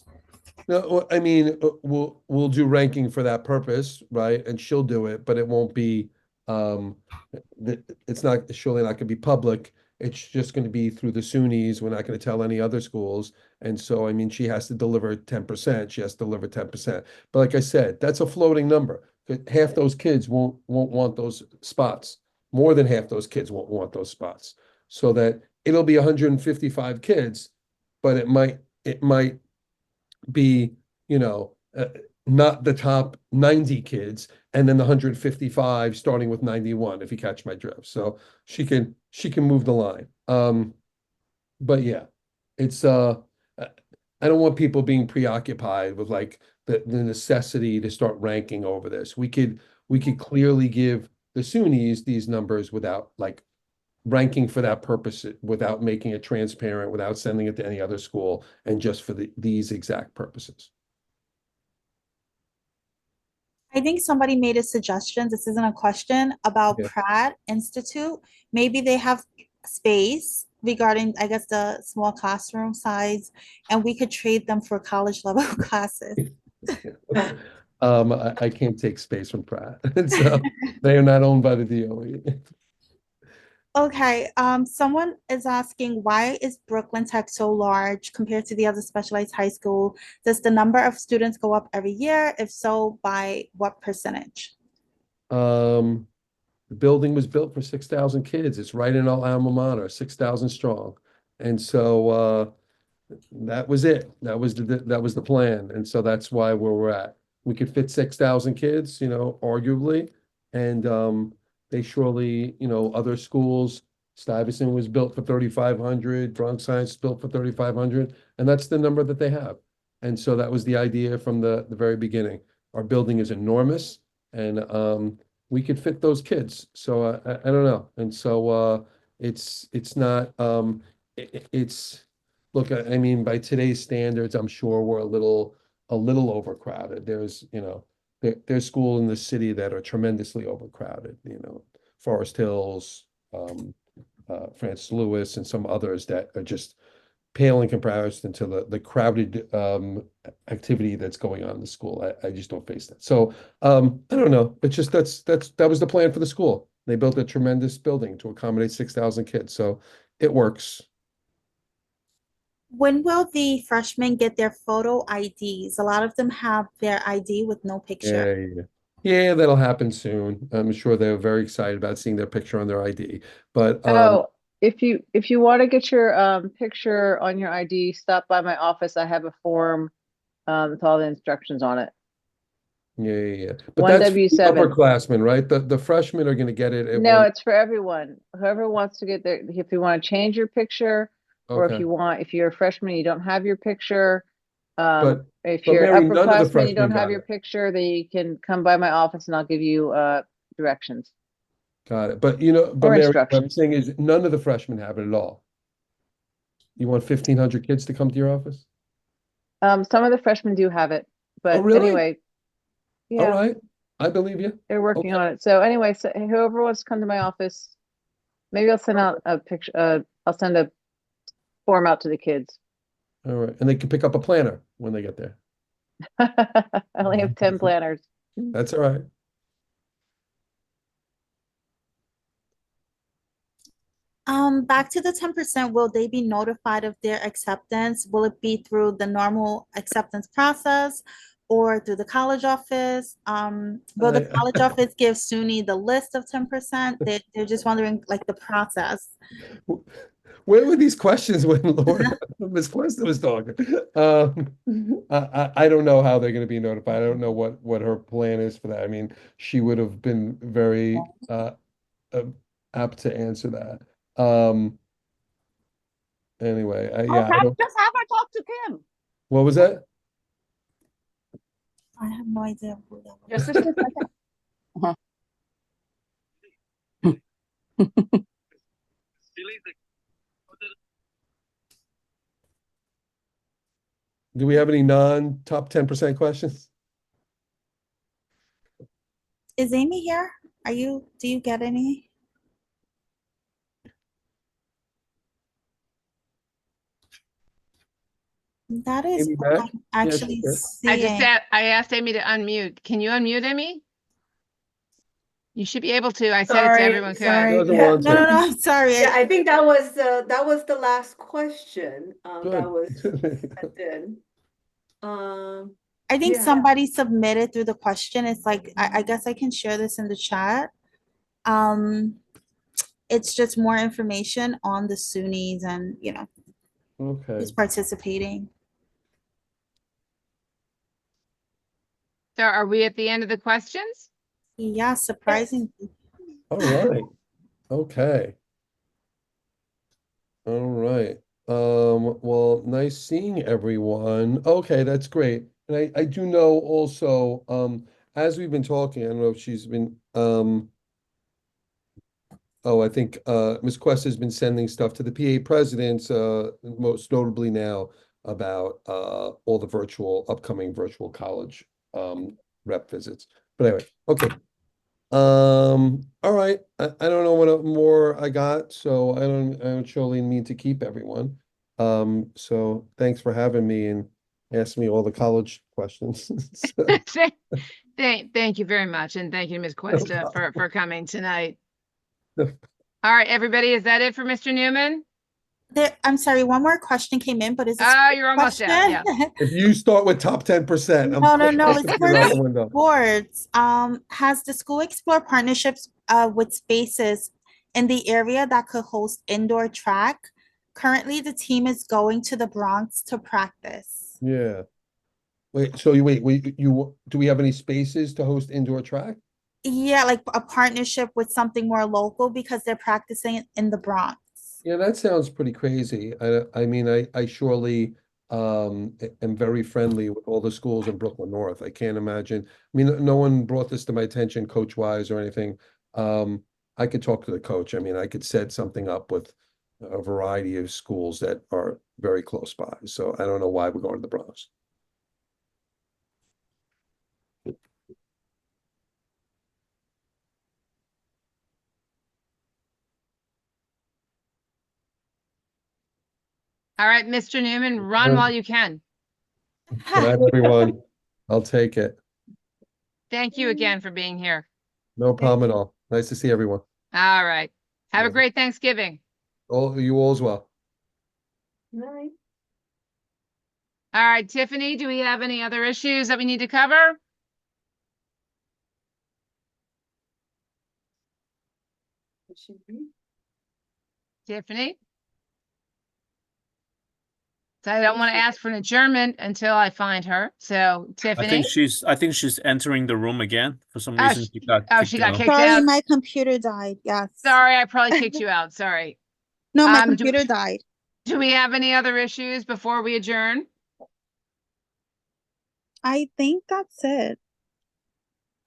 No, well, I mean, we'll do ranking for that purpose, right? And she'll do it, but it won't be, it's not, surely not gonna be public. It's just gonna be through the SUNYs. We're not gonna tell any other schools. And so, I mean, she has to deliver 10%. She has to deliver 10%. But like I said, that's a floating number. Half those kids won't want those spots. More than half those kids won't want those spots. So that it'll be 155 kids, but it might be, not the top 90 kids, and then the 155 starting with 91, if you catch my drift. So she can move the line. But yeah, it's I don't want people being preoccupied with like the necessity to start ranking over this. We could clearly give the SUNYs these numbers without like ranking for that purpose, without making it transparent, without sending it to any other school, and just for these exact purposes. I think somebody made a suggestion, this isn't a question, about Yeah. Pratt Institute. Maybe they have space regarding, I guess, the small classroom size, and we could trade them for college level classes. I can't take space from Pratt. So they are not owned by the DOE. Okay, someone is asking, why is Brooklyn Tech so large compared to the other specialized high school? Does the number of students go up every year? If so, by what percentage? The building was built for 6,000 kids. It's right in our alma mater, 6,000 strong. And so that was it. That was the plan. And so that's why where we're at. we could fit 6,000 kids, arguably. And they surely, other schools, Stuyvesant was built for 3,500, Bronx Science built for 3,500, and that's the number that they have. And so that was the idea from the very beginning. Our building is enormous, and we could fit those kids. So I don't know. And so it's not it's look, I mean, by today's standards, I'm sure we're a little overcrowded. There's there's schools in the city that are tremendously overcrowded. Forest Hills, Francis Lewis, and some others that are just pale in comparison to the crowded activity that's going on in the school. I just don't face that. So I don't know. It's just that was the plan for the school. They built a tremendous building to accommodate 6,000 kids. So it works. When will the freshmen get their photo IDs? A lot of them have their ID with no picture. Yeah, that'll happen soon. I'm sure they're very excited about seeing their picture on their ID. But Oh, if you want to get your picture on your ID, stop by my office. I have a form with all the instructions on it. yeah. But that's for the 1W7. upperclassmen, right? The freshmen are going to get it at No, one. it's for everyone. Whoever wants to get there, if you want to change your picture, or Okay. if you're a freshman, you don't have your picture. But If you're Mary, none of the upperclassman, you freshmen don't have got your it. picture, then you can come by my office and I'll give you directions. Got it. But Or Mary, what I'm instructions. saying is none of the freshmen have it at all. You want 1,500 kids to come to your office? Some of the freshmen do have it, but really? anyway, All yeah, right. I believe you. they're working Okay. on it. So anyway, so whoever wants to come to my office, maybe I'll send out a picture. I'll send a form out to the kids. All right. And they can pick up a planner when they get there. I only have 10 planners. That's all right. Back to the 10%, will they be notified of their acceptance? Will it be through the normal acceptance process or through the college office? Will the college office give SUNY the list of 10%? They're just wondering like the process. Where were these questions when Ms. Questa was talking? I don't know how they're going to be notified. I don't know what her plan is for that. I mean, she would have been very apt to answer that. Anyway, yeah, I don't. Just have her talk to Kim. What was that? I have no idea who that was. Just a second. Do we have any non-top 10% questions? Is Amy here? Do you get any? That is Amy what back? I'm Yeah, actually she's seeing. I asked Amy to unmute. Can you unmute Amy? You should be able to. I said it to everyone. Sorry. No, I'm sorry. Yeah, I think that was the last question. Good. That was sent in. I think Yeah. somebody submitted through the question. It's like, I guess I can share this in the chat. It's just more information on the SUNYs and, Okay. who's participating. So are we at the end of the questions? Yeah, surprisingly. All right. Okay. All right. Well, nice seeing everyone. Okay, that's great. And I do know also, as we've been talking, I don't know if she's been, I think Ms. Quest has been sending stuff to the PA presidents, most notably now about all the upcoming virtual college rep visits. But anyway, okay. All right. I don't know what more I got, so I don't surely need to keep everyone. So thanks for having me and asking me all the college questions. Thank you very much. And thank you, Ms. Cuesta, for coming tonight. All right, everybody, is that it for Mr. Newman? I'm sorry, one more question came in, but is this Oh, you're almost out, yeah. If you start with top 10%, No, it's for out the window. sports. Has the school explored partnerships with spaces in the area that could host indoor track? Currently, the team is going to the Bronx to practice. Yeah. Wait, do we have any spaces to host indoor track? Yeah, like a partnership with something more local because they're practicing in the Bronx. Yeah, that sounds pretty crazy. I mean, I surely am very friendly with all the schools in Brooklyn North. I can't imagine. I mean, no one brought this to my attention coach wise or anything. I could talk to the coach. I mean, I could set something up with a variety of schools that are very close by. So I don't know why we're going to the Bronx. All right, Mr. Newman, run Good. while you can. Good night, everyone. I'll take it. Thank you again for being here. No problem at all. Nice to see everyone. All right. Have a Yeah. great Thanksgiving. You all as well. Right. All right, Tiffany, do we have any other issues that we need to cover? Tiffany? So I don't want to ask for an adjournment until I find her. So Tiffany? I think she's entering the room again. For some Oh, reason, she kicked got out. kicked Sorry, out. my computer died. Yes. Sorry, I probably kicked you out. Sorry. No, my do- computer died. Do we have any other issues before we adjourn? I think that's it.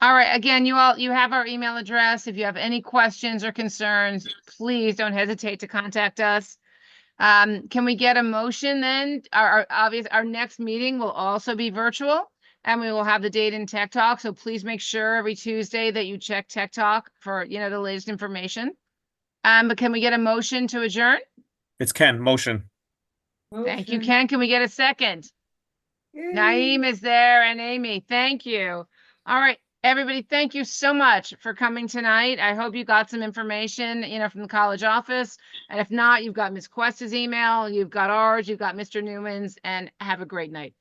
All right, again, you have our email address. If you have any questions or concerns, please don't hesitate to contact us. Can we get a motion then? Our next meeting will also be virtual and we will have the date in Tech Talk. So please make sure every Tuesday that you check Tech Talk for, the latest information. But can we get a motion to adjourn? It's Ken, motion. Thank you, Ken. Can we get a second? Naeem is there and Amy. Thank you. All right, everybody, thank you so much for coming tonight. I hope you got some information, from the college office. And if not, you've got Ms. Questa's email, you've got ours, you've got Mr. Newman's, and have a great night.